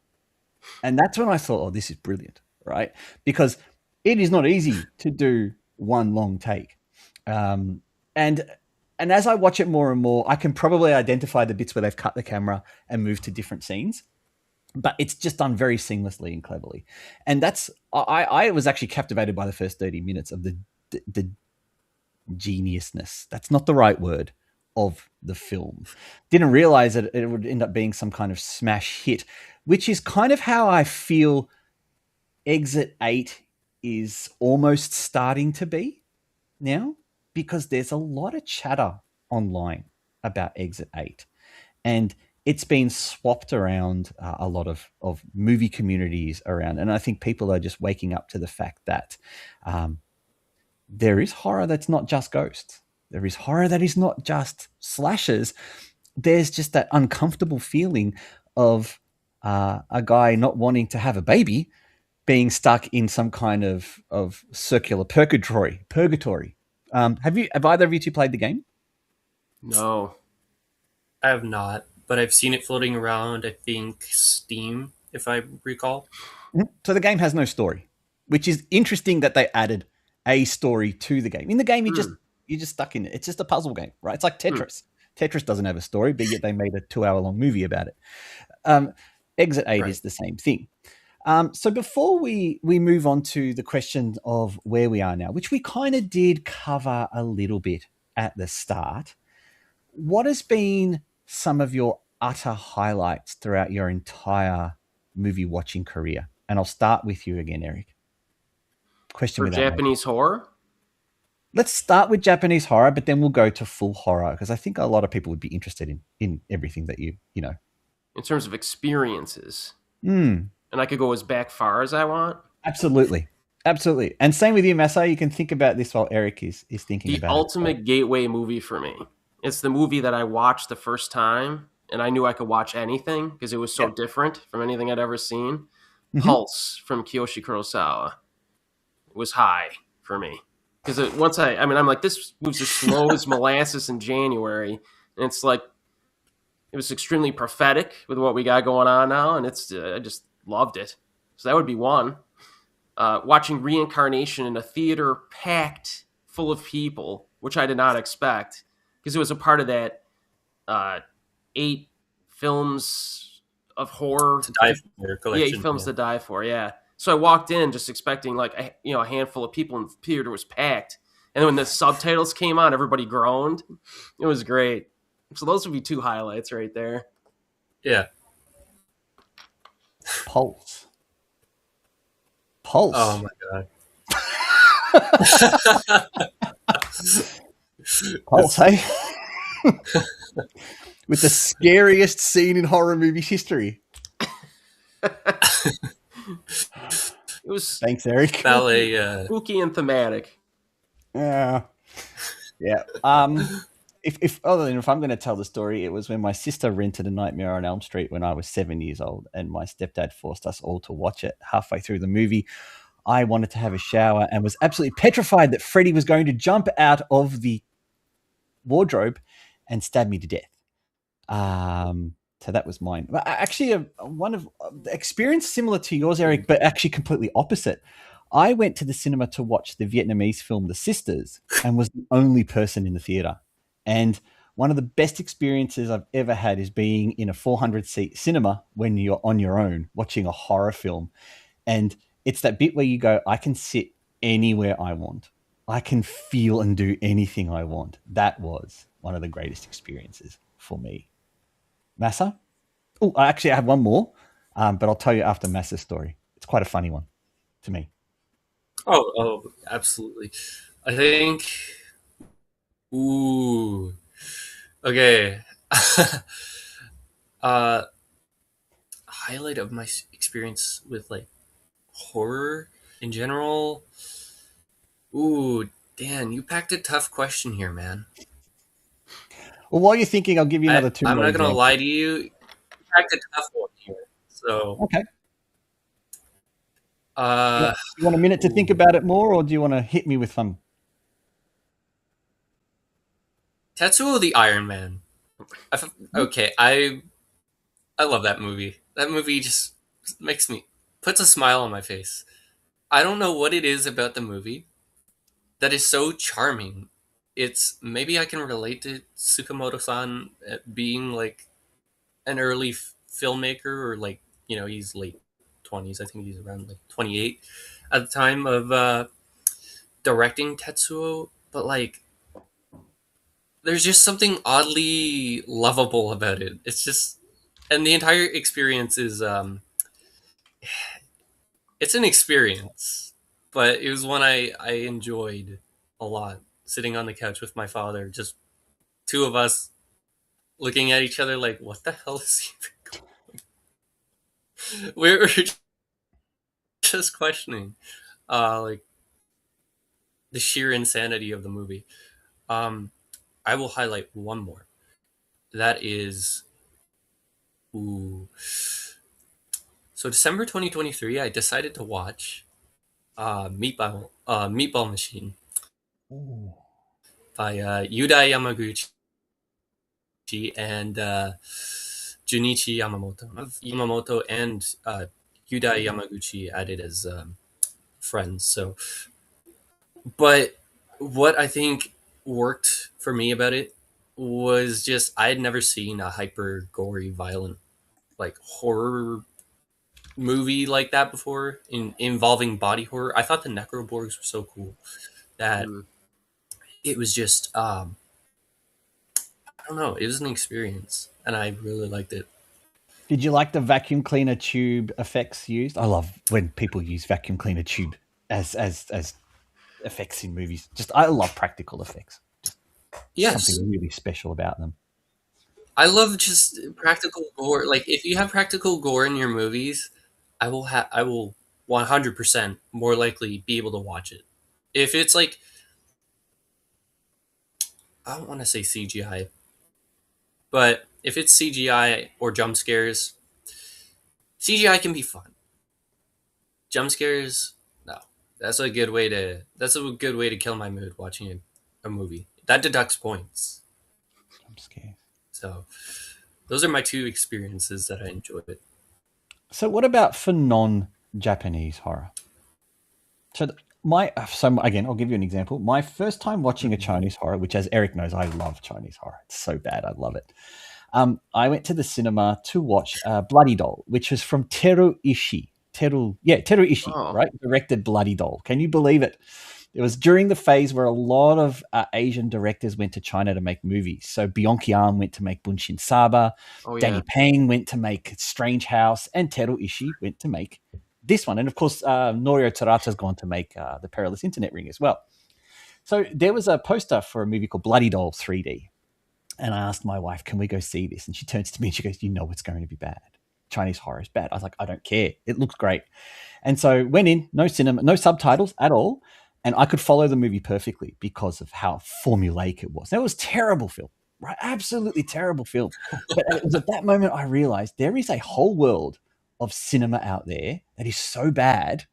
And that's when I thought, oh, this is brilliant, right? Because it is not easy to do one long take. And as I watch it more and more, I can probably identify the bits where they've cut the camera and moved to different scenes. But it's just done very seamlessly and cleverly. And I was actually captivated by the first 30 minutes of the geniusness. That's not the right word. Of the film. Didn't realize that it would end up being some kind of smash hit, which is kind of how I feel Exit 8 is almost starting to be now, because there's a lot of chatter online about Exit 8. And it's been swapped around a lot of movie communities around. And I think people are just waking up to the fact that um, there is horror that's not just ghosts. There is horror that is not just slashers. There's just that uncomfortable feeling of a guy not wanting to have a baby being stuck in some kind of circular purgatory. Have either of you two played the game? No. I have not, but I've seen it floating around. I think Steam, if I recall. So the game has no story, which is interesting that they added a story to the game. In the game, you're just stuck in it. It's just a puzzle game, right? It's like Tetris. Tetris doesn't have a story, but yet they made a 2-hour long movie about it. Exit 8 is the same thing. So before we move on to the question of where we are now, which we kind of did cover a little bit at the start, what has been some of your utter highlights throughout your entire movie watching career? And I'll start with you again, Eric. Question For Japanese horror? Let's start with Japanese horror, but then we'll go to full horror because I think a lot of people would be interested in everything that you know. In terms of experiences. And I could go as back far as I want? Absolutely. And same with you, Masa. You can think about this while Eric is thinking about it. The ultimate gateway movie for me. It's the movie that I watched the first time, and I knew I could watch anything because it was so different from anything I'd ever seen. Pulse from Kiyoshi Kurosawa was high for me. Because once I'm like, this moves as slow as molasses in January, and it's like, it was extremely prophetic with what we got going on now, and it's I just loved it. So that would be one. Watching Reincarnation in a theater packed full of people, which I did not expect, because it was a part of that 8 films of horror to die for collection. Yeah, 8 films to die for. Yeah. So I walked in just expecting like a handful of people, and the theater was packed. And then when the subtitles came on, everybody groaned. It was great. So those would be 2 highlights right there. Yeah. Pulse. Oh my god. Pulse, hey? With the scariest scene in horror movie history. It was Thanks, Eric. Ballet, spooky and thematic. Yeah. If I'm going to tell the story, it was when my sister rented A Nightmare on Elm Street when I was 7 years old, and my stepdad forced us all to watch it. Halfway through the movie, I wanted to have a shower and was absolutely petrified that Freddy was going to jump out of the wardrobe and stab me to death. So that was mine. Actually, one of the experience similar to yours, Eric, but actually completely opposite. I went to the cinema to watch the Vietnamese film The Sisters and was the only person in the theater. And one of the best experiences I've ever had is being in a 400-seat cinema when you're on your own watching a horror film. And it's that bit where you go, I can sit anywhere I want. I can feel and do anything I want. That was one of the greatest experiences for me. Massa? Oh, actually, I have one more, but I'll tell you after Massa's story. It's quite a funny one to me. Oh, absolutely. I think. Ooh. Okay. Highlight of my experience with like horror in general. Ooh, Dan, you packed a tough question here, man. Well, while you're thinking, I'll give you another 2 I'm more not going to examples. lie to you. You packed a tough one here. So, Okay. you You want a minute to think about it more, or do you want to hit me with some? Tetsuo the Iron Man. Okay, I love that movie. That movie just puts a smile on my face. I don't know what it is about the movie that is so charming. It's maybe I can relate to Tsukamoto-san being like an early filmmaker, or like, he's late 20s. I think he's around like 28 at the time of directing Tetsuo, but like there's just something oddly lovable about it. It's just, and the entire experience is it's an experience, but it was one I enjoyed a lot, sitting on the couch with my father, just 2 of us looking at each other like, what the hell is he? We're just questioning, like the sheer insanity of the movie. I will highlight one more. That is, ooh. So December 2023, I decided to watch Meatball Machine Ooh. by Yuda Yamaguchi and Junichi Yamamoto and Yuda Yamaguchi added as friends. So, but what I think worked for me about it was just I had never seen a hyper gory, violent, like horror movie like that before involving body horror. I thought the Necroborgs were so cool that it was just I don't know, it was an experience and I really liked it. Did you like the vacuum cleaner tube effects used? I love when people use vacuum cleaner tube as effects in movies. Just I love practical effects. Yes, Something really special about them. I love just practical gore. Like if you have practical gore in your movies, I will 100% more likely be able to watch it. If it's like I don't want to say CGI, but if it's CGI or jump scares, CGI can be fun. Jump scares, no. That's a good way to kill my mood watching a movie. That deducts points. I'm scared. So those are my two experiences that I enjoyed. So what about for non-Japanese horror? So again, I'll give you an example. My first time watching a Chinese horror, which as Eric knows, I love Chinese horror. It's so bad, I love it. I went to the cinema to watch Bloody Doll, which is from Teru Ishii. Teru Ishii, right? Directed Bloody Doll. Can you believe it? It was during the phase where a lot of Asian directors went to China to make movies. So Byung-Ki went to make Bunshin Saba, Danny Pang went to make Strange House, and Teru Ishii went to make this one. And of course, Norio Terata's gone to make The Perilous Internet Ring as well. So there was a poster for a movie called Bloody Doll 3D. And I asked my wife, can we go see this? And she turns to me and she goes, you know it's going to be bad. Chinese horror is bad. I was like, I don't care. It looks great. And so went in, no cinema, no subtitles at all. And I could follow the movie perfectly because of how formulaic it was. Now, it was a terrible film, right? Absolutely terrible film. But it was at that moment I realized there is a whole world of cinema out there that is so bad,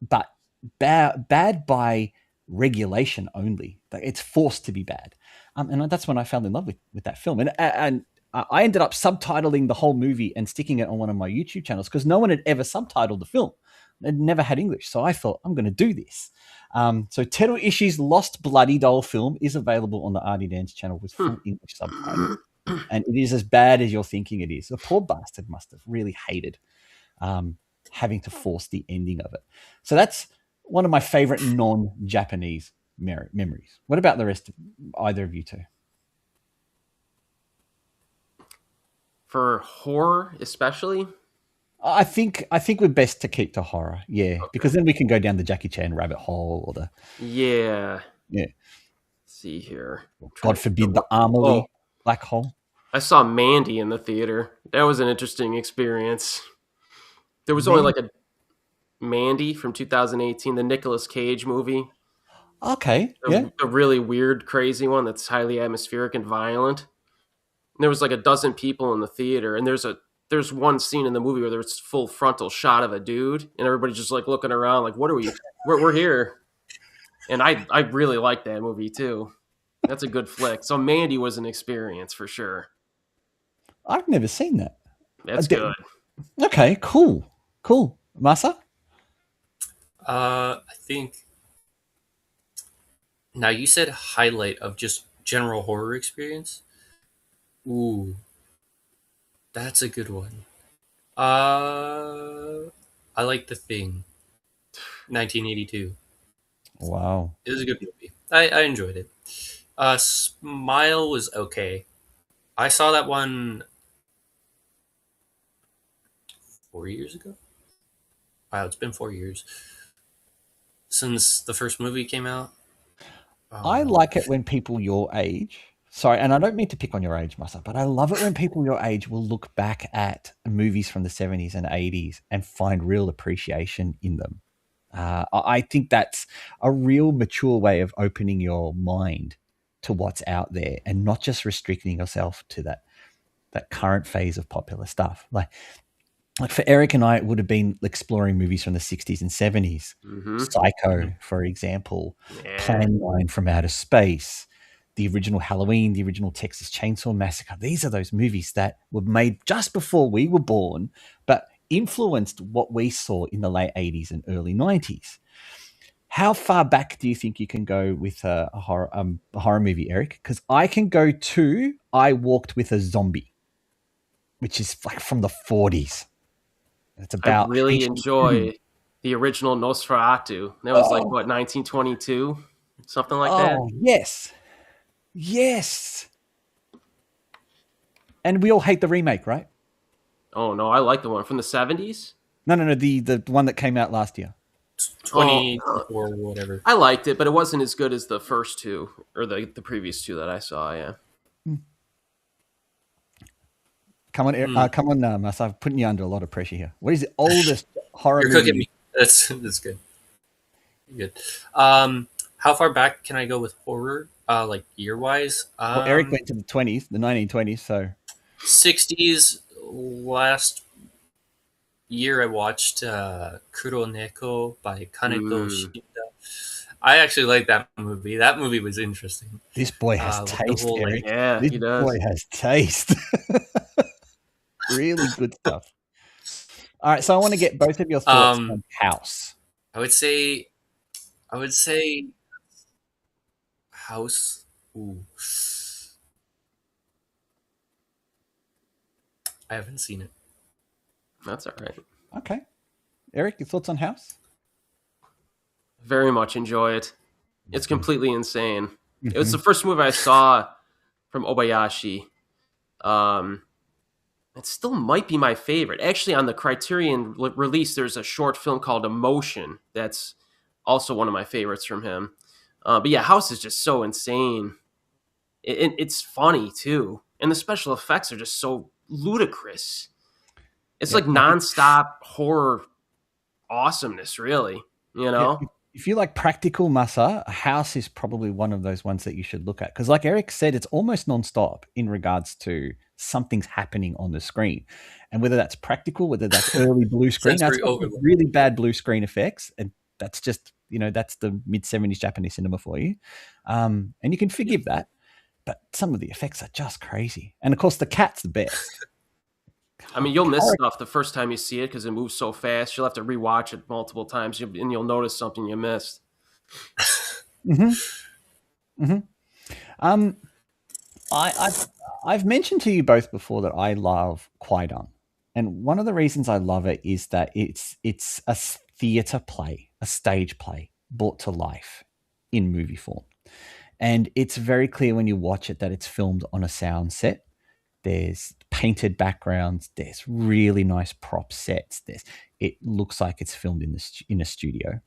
but bad by regulation only. It's forced to be bad. And that's when I fell in love with that film. And I ended up subtitling the whole movie and sticking it on one of my YouTube channels because no one had ever subtitled the film. It never had English. So I thought, I'm going to do this. So Teru Ishii's Lost Bloody Doll film is available on the Arty Dans channel with full English subtitles. And it is as bad as you're thinking it is. The poor bastard must have really hated having to force the ending of it. So that's one of my favorite non-Japanese memories. What about the rest of either of you two? For horror, especially? I think we're best to keep to horror, because then we can go down the Jackie Chan rabbit hole or the Let's see here. God forbid the Amelie black hole. I saw Mandy in the theater. That was an interesting experience. There was only like a Mandy from 2018, the Nicolas Cage movie. Okay, a really weird, crazy one that's highly atmospheric and violent. And there was like a dozen people in the theater, and there's one scene in the movie where there's full frontal shot of a dude, and everybody's just like looking around, like, "What are we? We're here." And I really like that movie too. That's a good flick. So Mandy was an experience for sure. I've never seen that. That's good. Okay, cool. Masa? I think. Now you said highlight of just general horror experience. Ooh, that's a good one. I like The Thing, 1982. Wow, it was a good movie. I enjoyed it. Smile was okay. I saw that one 4 years ago. Wow, it's been 4 years since the first movie came out. I like it when people your age Sorry, and I don't mean to pick on your age, Masa, but I love it when people your age will look back at movies from the 70s and 80s and find real appreciation in them. I think that's a real mature way of opening your mind to what's out there and not just restricting yourself to that current phase of popular stuff. Like for Eric and I, it would have been exploring movies from the 60s and 70s. Mm-hmm. Psycho, for example, Yeah. Plan 9 from Outer Space, the original Halloween, the original Texas Chainsaw Massacre. These are those movies that were made just before we were born, but influenced what we saw in the late 80s and early 90s. How far back do you think you can go with a horror movie, Eric? Because I can go to I Walked with a Zombie, which is like from the 40s. It's I about really Haitian- enjoy the original Nosferatu. That was like, what, 1922? Something like that? Oh, yes. Yes. And we all hate the remake, right? Oh, no, I like the one from the 70s. No, the one that came out last year. 24 or whatever. I liked it, but it wasn't as good as the first two, or the previous two that I saw, yeah. Come on, come on, Mas. I'm putting you under a lot of pressure here. What is the oldest horror You're movie? cooking me. That's good. Good. How far back can I go with horror? Like year wise? Well, Eric went to the 20s, the 1920s, so 60s. Last year I watched Kuro Neko by Kaneko Shida. I actually like that movie. That movie was interesting. this boy has With the taste, whole, Eric. Yeah, This he does. boy has taste. Really good stuff. All right, so I want to get both of your thoughts on House. I would say House. Ooh. I haven't seen it. That's all right. Okay. Eric, your thoughts on House? Very much enjoy it. It's completely insane. It was the first movie I saw from Obayashi. It still might be my favorite. Actually, on the Criterion release, there's a short film called Emotion. That's also one of my favorites from him. But yeah, House is just so insane. It's funny, too. And the special effects are just so ludicrous. It's like nonstop horror awesomeness, really. You know? If you like practical Masa, House is probably one of those ones that you should look at. Because like Eric said, it's almost nonstop in regards to something's happening on the screen. And whether that's practical, whether that's early blue screen, that's really bad blue screen effects. And that's just, that's the mid-70s Japanese cinema for you. And you can forgive that. But some of the effects are just crazy. And of course, the cat's the best. I mean, you'll miss stuff the first time you see it because it moves so fast. You'll have to rewatch it multiple times, and you'll notice something you missed. I've mentioned to you both before that I love Kwai-Dan. And one of the reasons I love it is that it's a theatre play, a stage play brought to life in movie form. And it's very clear when you watch it that it's filmed on a sound set. There's painted backgrounds. There's really nice prop sets. It looks like it's filmed in a studio.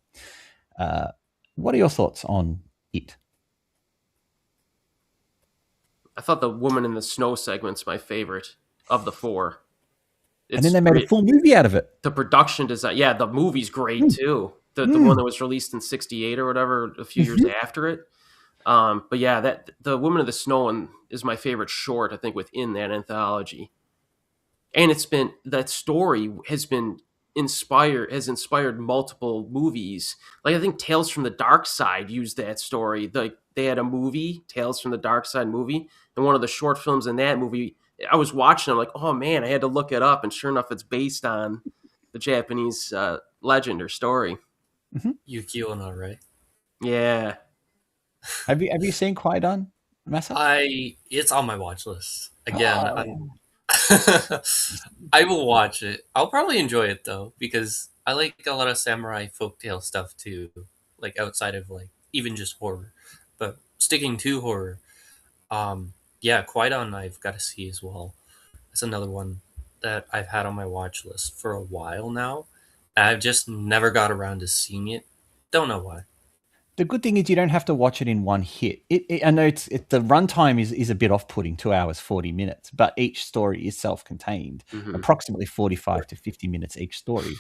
What are your thoughts on it? I thought the Woman in the Snow segment's my favorite of the four. And then they made a full movie out of it. The production design, yeah, the movie's great too. The one that was released in '68 or whatever, a few years after it. But yeah, that the Woman of the Snow one is my favorite short, I think, within that anthology. And that story has inspired multiple movies. Like I think Tales from the Dark Side used that story. They had a movie, Tales from the Dark Side movie, and one of the short films in that movie, I was watching, I'm like, oh man, I had to look it up, and sure enough, it's based on the Japanese legend or story. Yukio no, right? Yeah. Have you seen Kwai-Dan, Masa? It's on my watch list. Again, I will watch it. I'll probably enjoy it though, because I like a lot of samurai folktale stuff too, like outside of like even just horror. But sticking to horror, yeah, Kwai-Dan I've got to see as well. It's another one that I've had on my watch list for a while now. I've just never got around to seeing it. Don't know why. The good thing is you don't have to watch it in one hit. I know the runtime is a bit off-putting, 2 hours, 40 minutes, but each story is self-contained, approximately 45 to 50 minutes each story.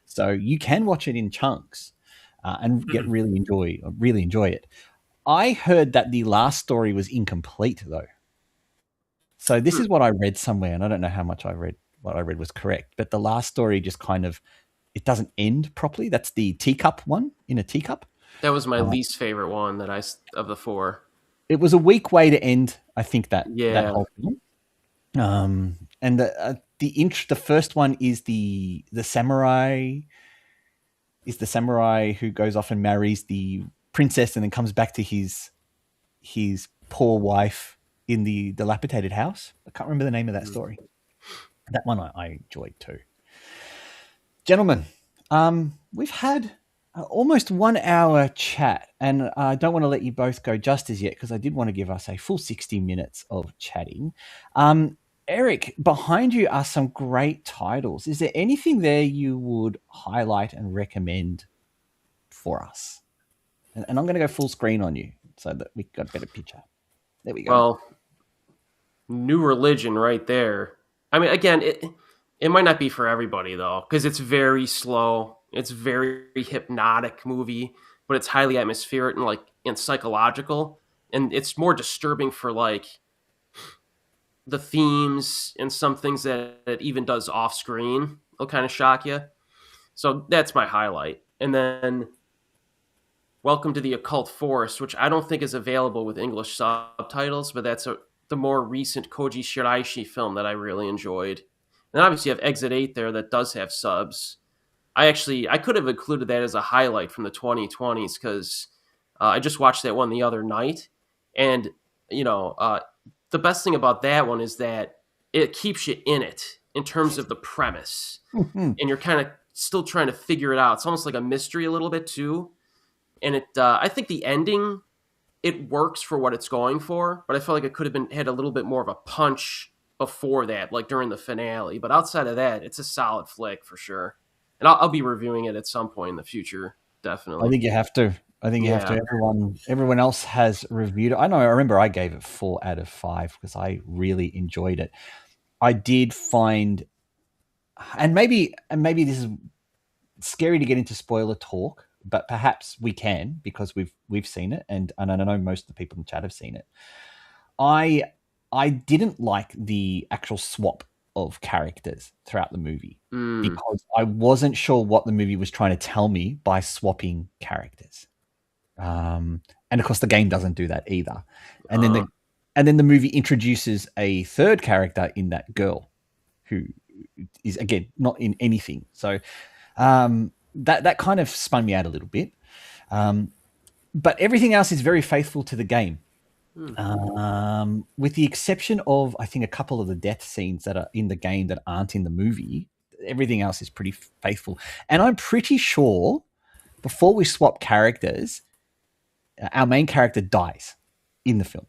So you can watch it in chunks and really enjoy it. I heard that the last story was incomplete, though. So this is what I read somewhere, and I don't know how much I read. What I read was correct, but the last story just kind of, it doesn't end properly. That's the teacup one, in a teacup. That was my least favorite one of the four. It was a weak way to end, I think, that whole thing. And the first one is the samurai. Is the samurai who goes off and marries the princess and then comes back to his poor wife in the dilapidated house. I can't remember the name of that story. That one I enjoyed too. Gentlemen, we've had almost 1 hour chat, and I don't want to let you both go just as yet because I did want to give us a full 60 minutes of chatting. Eric, behind you are some great titles. Is there anything there you would highlight and recommend for us? And I'm going to go full screen on you so that we got a better picture. There we go. Well, New Religion right there. I mean, again, it might not be for everybody, though, because it's very slow. It's very hypnotic movie, but it's highly atmospheric and psychological. And it's more disturbing for, the themes and some things that it even does off screen will kind of shock you. So that's my highlight. And then Welcome to the Occult Forest, which I don't think is available with English subtitles, but that's the more recent Koji Shiraishi film that I really enjoyed. And obviously you have Exit 8 there that does have subs. I could have included that as a highlight from the 2020s because I just watched that one the other night. And, the best thing about that one is that it keeps you in it in terms of the premise. And you're kind of still trying to figure it out. It's almost like a mystery a little bit too. And I think the ending, it works for what it's going for, but I feel like it could have had a little bit more of a punch before that, like during the finale. But outside of that, it's a solid flick for sure. And I'll be reviewing it at some point in the future, definitely. I think you have to. You have to. Everyone else has reviewed it. I remember I gave it 4 out of 5 because I really enjoyed it. I did find, and maybe this is scary to get into spoiler talk, but perhaps we can because we've seen it, and I know most of the people in the chat have seen it. I didn't like the actual swap of characters throughout the movie because I wasn't sure what the movie was trying to tell me by swapping characters. And of course the game doesn't do that either. And then the movie introduces a third character in that girl who is again not in anything. So that kind of spun me out a little bit. But everything else is very faithful to the game. With the exception of, I think, a couple of the death scenes that are in the game that aren't in the movie, everything else is pretty faithful. And I'm pretty sure before we swap characters, our main character dies in the film.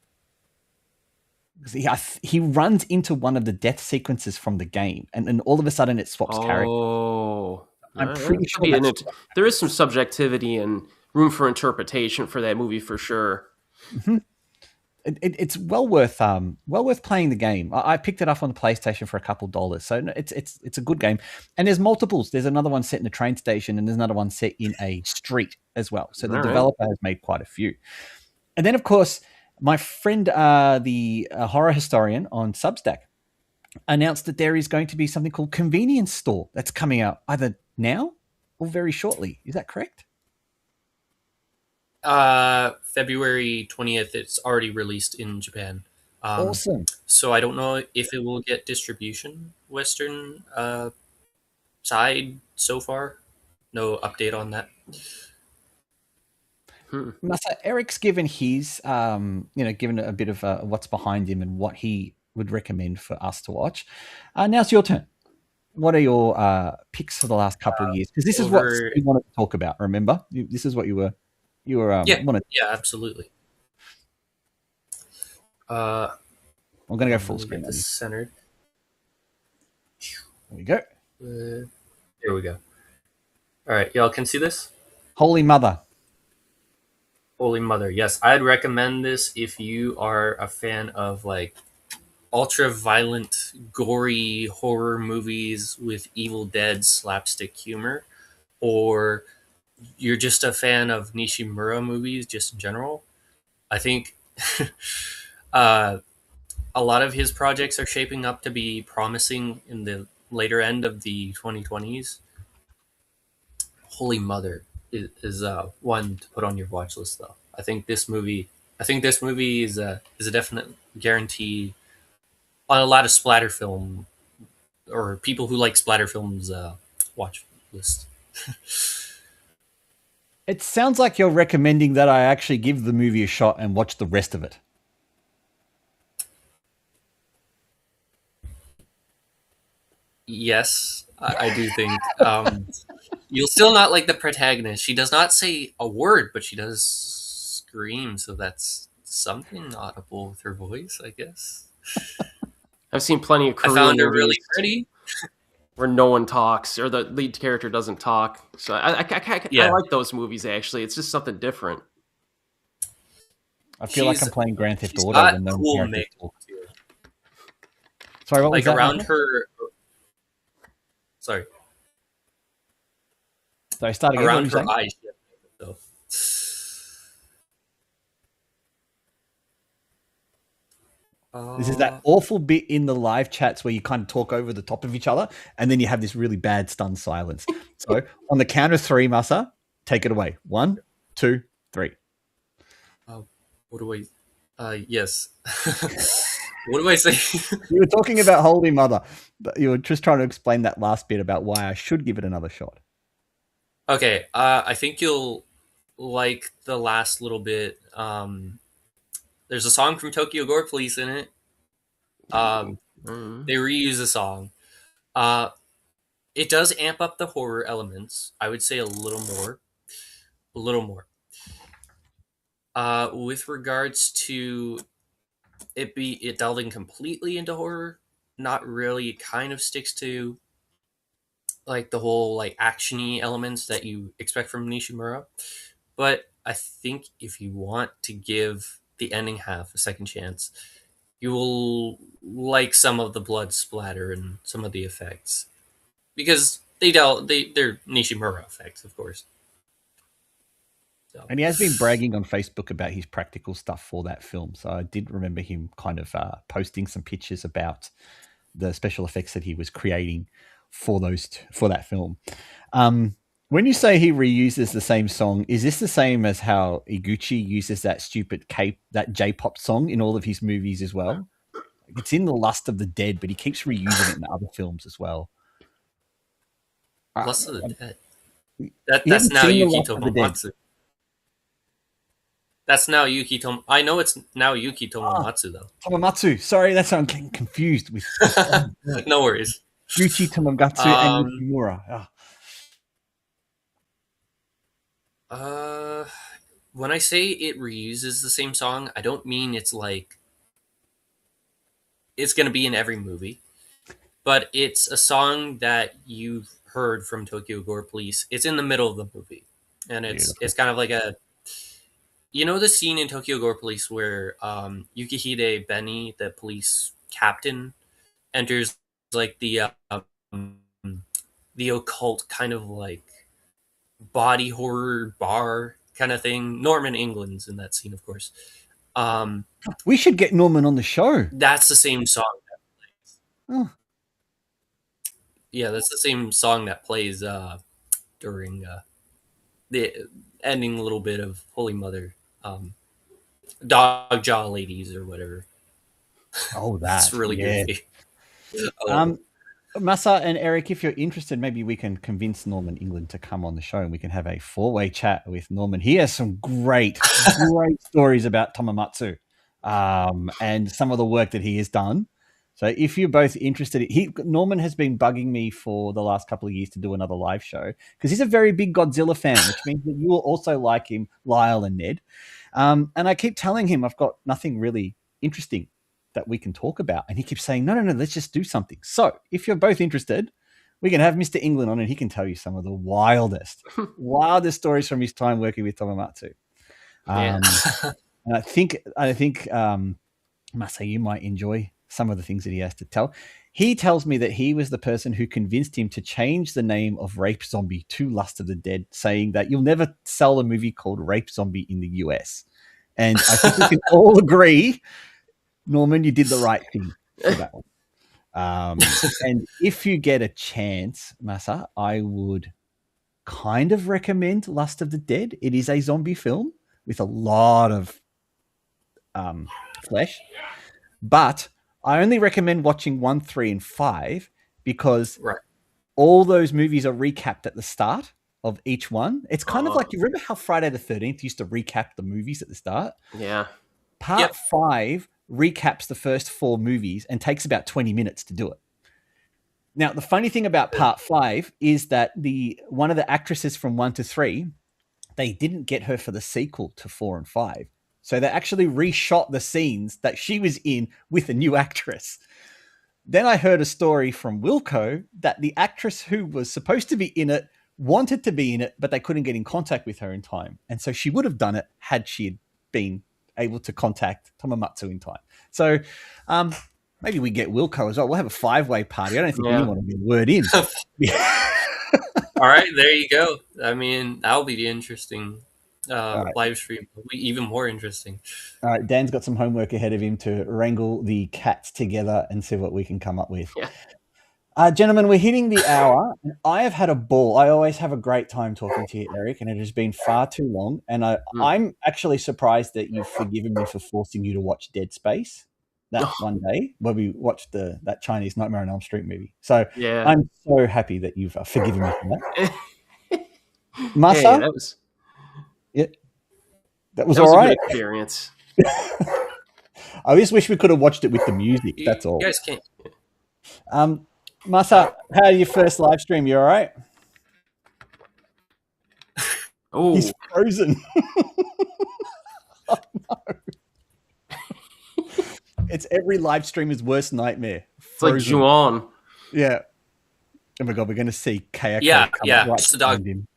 He runs into one of the death sequences from the game, and then all of a sudden it swaps characters. Oh, I'm pretty sure there is some subjectivity and room for interpretation for that movie for sure. Mm-hmm. It's well worth playing the game. I picked it up on the PlayStation for a couple $. So it's a good game. And there's multiples. There's another one set in a train station, and there's another one set in a street as well. So the developer has made quite a few. And then, of course, my friend, the horror historian on Substack, announced that there is going to be something called Convenience Store that's coming out either now or very shortly. Is that correct? February 20th. It's already released in Japan. Awesome. So I don't know if it will get distribution Western side so far. No update on that. Masa, Eric's given his, given a bit of what's behind him and what he would recommend for us to watch. Now it's your turn. What are your picks for the last couple of years? Because this is what you wanted to talk about. Remember, this is what you were. Yeah, absolutely. I'm going to go full screen. Get this centered. There we go. There we go. All right, y'all can see this? Holy Mother. Holy Mother. Yes, I'd recommend this if you are a fan of like ultra violent, gory horror movies with Evil Dead slapstick humor, or you're just a fan of Nishimura movies just in general. I think uh, a lot of his projects are shaping up to be promising in the later end of the 2020s. Holy Mother is one to put on your watch list, though. I think this movie is a definite guarantee on a lot of splatter film or people who like splatter films watch list. It sounds like you're recommending that I actually give the movie a shot and watch the rest of it. Yes, I do think you'll still not like the protagonist. She does not say a word, but she does scream, so that's something audible with her voice, I guess. I've seen plenty of I Korean found her movies really pretty. where no one talks or the lead character doesn't talk. So I like those movies, actually. It's just something different. I feel like I'm playing Grand Theft She's Auto got when no cool characters makeup talk. too. Sorry, what was Like that? around Michael? her. Sorry, Sorry, start again. What were around you her saying? eyes. She has makeup, though. This is that awful bit in the live chats where you kind of talk over the top of each other and then you have this really bad stunned silence. So on the count of three, Masa, take it away. 1, 2, 3. What do I? Yes. What do I say? You were talking about Holy Mother, but you were just trying to explain that last bit about why I should give it another shot. Okay, I think you'll like the last little bit. There's a song from Tokyo Gore Police in it. They reuse a song. It does amp up the horror elements. I would say a little more. A little more. With regards to it delving completely into horror, not really. It kind of sticks to like the whole like actiony elements that you expect from Nishimura. But I think if you want to give the ending half a second chance, you will like some of the blood splatter and some of the effects because they're Nishimura effects, of course. So. And he has been bragging on Facebook about his practical stuff for that film. So I did remember him kind of posting some pictures about the special effects that he was creating for that film. When you say he reuses the same song, is this the same as how Iguchi uses that stupid that J-pop song in all of his movies as well? It's in The Lust of the Dead, but he keeps reusing it in other films as well. Lust of the Dead. That's now Yuki Tomomatsu. That's now Yuki Tom. I know it's now Yuki Tomomatsu though. Tomomatsu. Sorry, that's what I'm getting confused with. No worries. Yuki Tomomatsu and Yukimura. When I say it reuses the same song, I don't mean it's like it's going to be in every movie, but it's a song that you've heard from Tokyo Gore Police. It's in the middle of the movie, and it's kind of like the scene in Tokyo Gore Police where Yukihide Benny, the police captain, enters like the occult kind of like body horror bar kind of thing. Norman England's in that scene, of course. We should get Norman on the show. That's the same song that plays. Oh. Yeah, that's the same song that plays during the ending little bit of Holy Mother. Dog Jaw Ladies or whatever. Oh, that's really goofy. Masa and Eric, if you're interested, maybe we can convince Norman England to come on the show and we can have a 4-way chat with Norman. He has some great stories about Tomomatsu and some of the work that he has done. So if you're both interested, Norman has been bugging me for the last couple of years to do another live show because he's a very big Godzilla fan, which means that you will also like him, Lyle and Ned. And I keep telling him I've got nothing really interesting that we can talk about. And he keeps saying, no, let's just do something. So if you're both interested, we can have Mr. England on and he can tell you some of the wildest stories from his time working with Tomomatsu. Yeah. And I think Masa, you might enjoy some of the things that he has to tell. He tells me that he was the person who convinced him to change the name of Rape Zombie to Lust of the Dead, saying that you'll never sell a movie called Rape Zombie in the US. And I think we can all agree, Norman, you did the right thing for that one. And if you get a chance, Masa, I would kind of recommend Lust of the Dead. It is a zombie film with a lot of flesh, but I only recommend watching 1, 3, and 5 because all those movies are recapped at the start of each one. It's kind of like, you remember how Friday the 13th used to recap the movies at the start? Yeah. Part 5 recaps the first 4 movies and takes about 20 minutes to do it. Now, the funny thing about part 5 is that one of the actresses from 1 to 3, they didn't get her for the sequel to 4 and 5. So they actually reshot the scenes that she was in with a new actress. Then I heard a story from Wilco that the actress who was supposed to be in it wanted to be in it, but they couldn't get in contact with her in time. And so she would have done it had she been able to contact Tomomatsu in time. So maybe we get Wilco as well. We'll have a 5-way party. I don't think anyone will get a word in. All right, there you go. I mean, that'll be the interesting live stream. It'll be even more interesting. All right, Dan's got some homework ahead of him to wrangle the cats together and see what we can come up with. Yeah. Gentlemen, we're hitting the hour, and I have had a ball. I always have a great time talking to you, Eric, and it has been far too long. And I'm actually surprised that you've forgiven me for forcing you to watch Dead Space that one day where we watched that Chinese Nightmare on Elm Street movie. So I'm so happy that you've forgiven me for that. Masa? Hey, that was all right. A good experience. I just wish we could have watched it with the music. That's all. You guys can't. Masa, how your first live stream? You all right? Oh, he's frozen. Oh, no. It's every live streamer's worst nightmare. Frozen. It's like Juon. Yeah. Oh my god, we're going to see Kayako. Yeah. Right just the dog. Him.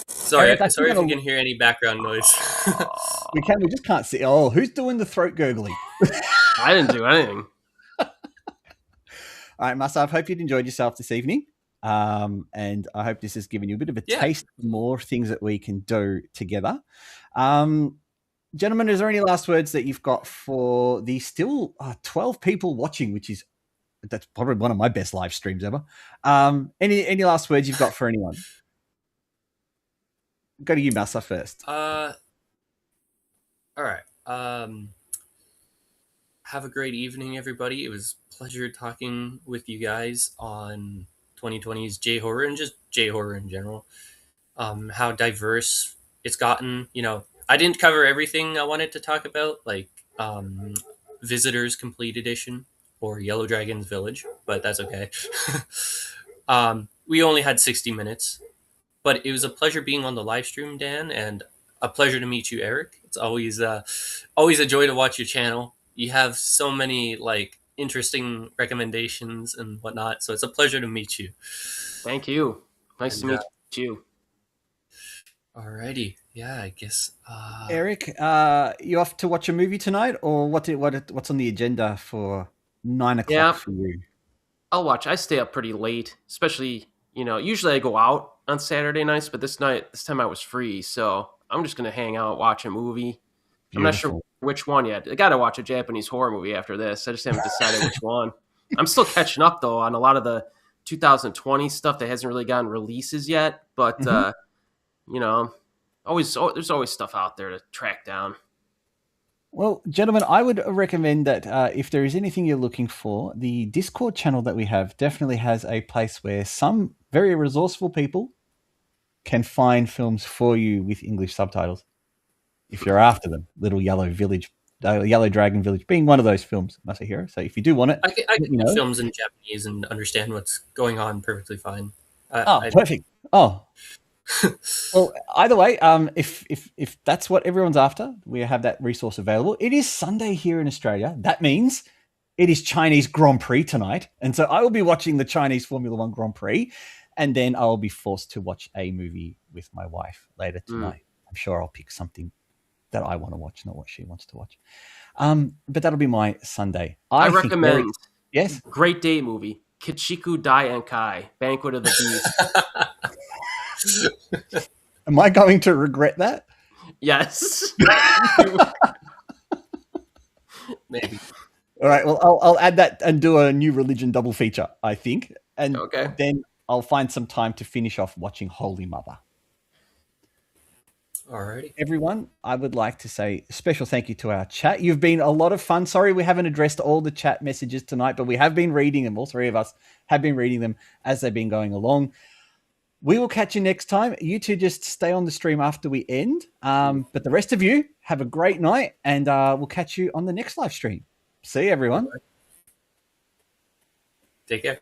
Sorry if you can hear any background noise. We just can't see. Oh, who's doing the throat gurgling? I didn't do anything. All right, Masa, I hope you'd enjoyed yourself this evening. And I hope this has given you a bit of a taste of more things that we can do together. Gentlemen, is there any last words that you've got for the still 12 people watching, that's probably one of my best live streams ever. Any last words you've got for anyone? Go to you, Masa, first. All right. Have a great evening, everybody. It was a pleasure talking with you guys on 2020's J-horror and just J-horror in general. How diverse it's gotten. I didn't cover everything I wanted to talk about, like Visitors Complete Edition or Yellow Dragon's Village, but that's okay. We only had 60 minutes, but it was a pleasure being on the live stream, Dan, and a pleasure to meet you, Eric. It's always a joy to watch your channel. You have so many interesting recommendations and whatnot, so it's a pleasure to meet you. Thank you. Nice to meet you. Alrighty. Yeah, I guess. Eric, you off to watch a movie tonight, or what's on the agenda for 9 o'clock for you? I'll watch. I stay up pretty late, especially, usually I go out on Saturday nights, but this time I was free, so I'm just going to hang out, watch a movie. Beautiful. I'm not sure which one yet. I got to watch a Japanese horror movie after this. I just haven't decided which one. I'm still catching up, though, on a lot of the 2020 stuff that hasn't really gotten releases yet, but, there's always stuff out there to track down. Well, gentlemen, I would recommend that if there is anything you're looking for, the Discord channel that we have definitely has a place where some very resourceful people can find films for you with English subtitles. If you're after them, Little Yellow Dragon Village being one of those films, Masahiro. So if you do want it, I can do films in Japanese and understand what's going on perfectly fine. Perfect. Oh. Well, either way, if that's what everyone's after, we have that resource available. It is Sunday here in Australia. That means it is Chinese Grand Prix tonight. And so I will be watching the Chinese Formula One Grand Prix, and then I will be forced to watch a movie with my wife later tonight. I'm sure I'll pick something that I want to watch, not what she wants to watch. But that'll be my Sunday. I recommend yes, great date movie, Kichiku Dai and Kai, Banquet of the Beast. Am I going to regret that? Yes. Maybe. All right. Well, I'll add that and do a new religion double feature, I think. And then I'll find some time to finish off watching Holy Mother. Alrighty. Everyone, I would like to say a special thank you to our chat. You've been a lot of fun. Sorry we haven't addressed all the chat messages tonight, but we have been reading them. All three of us have been reading them as they've been going along. We will catch you next time. You two just stay on the stream after we end. But the rest of you, have a great night, and we'll catch you on the next live stream. See you, everyone. Take care.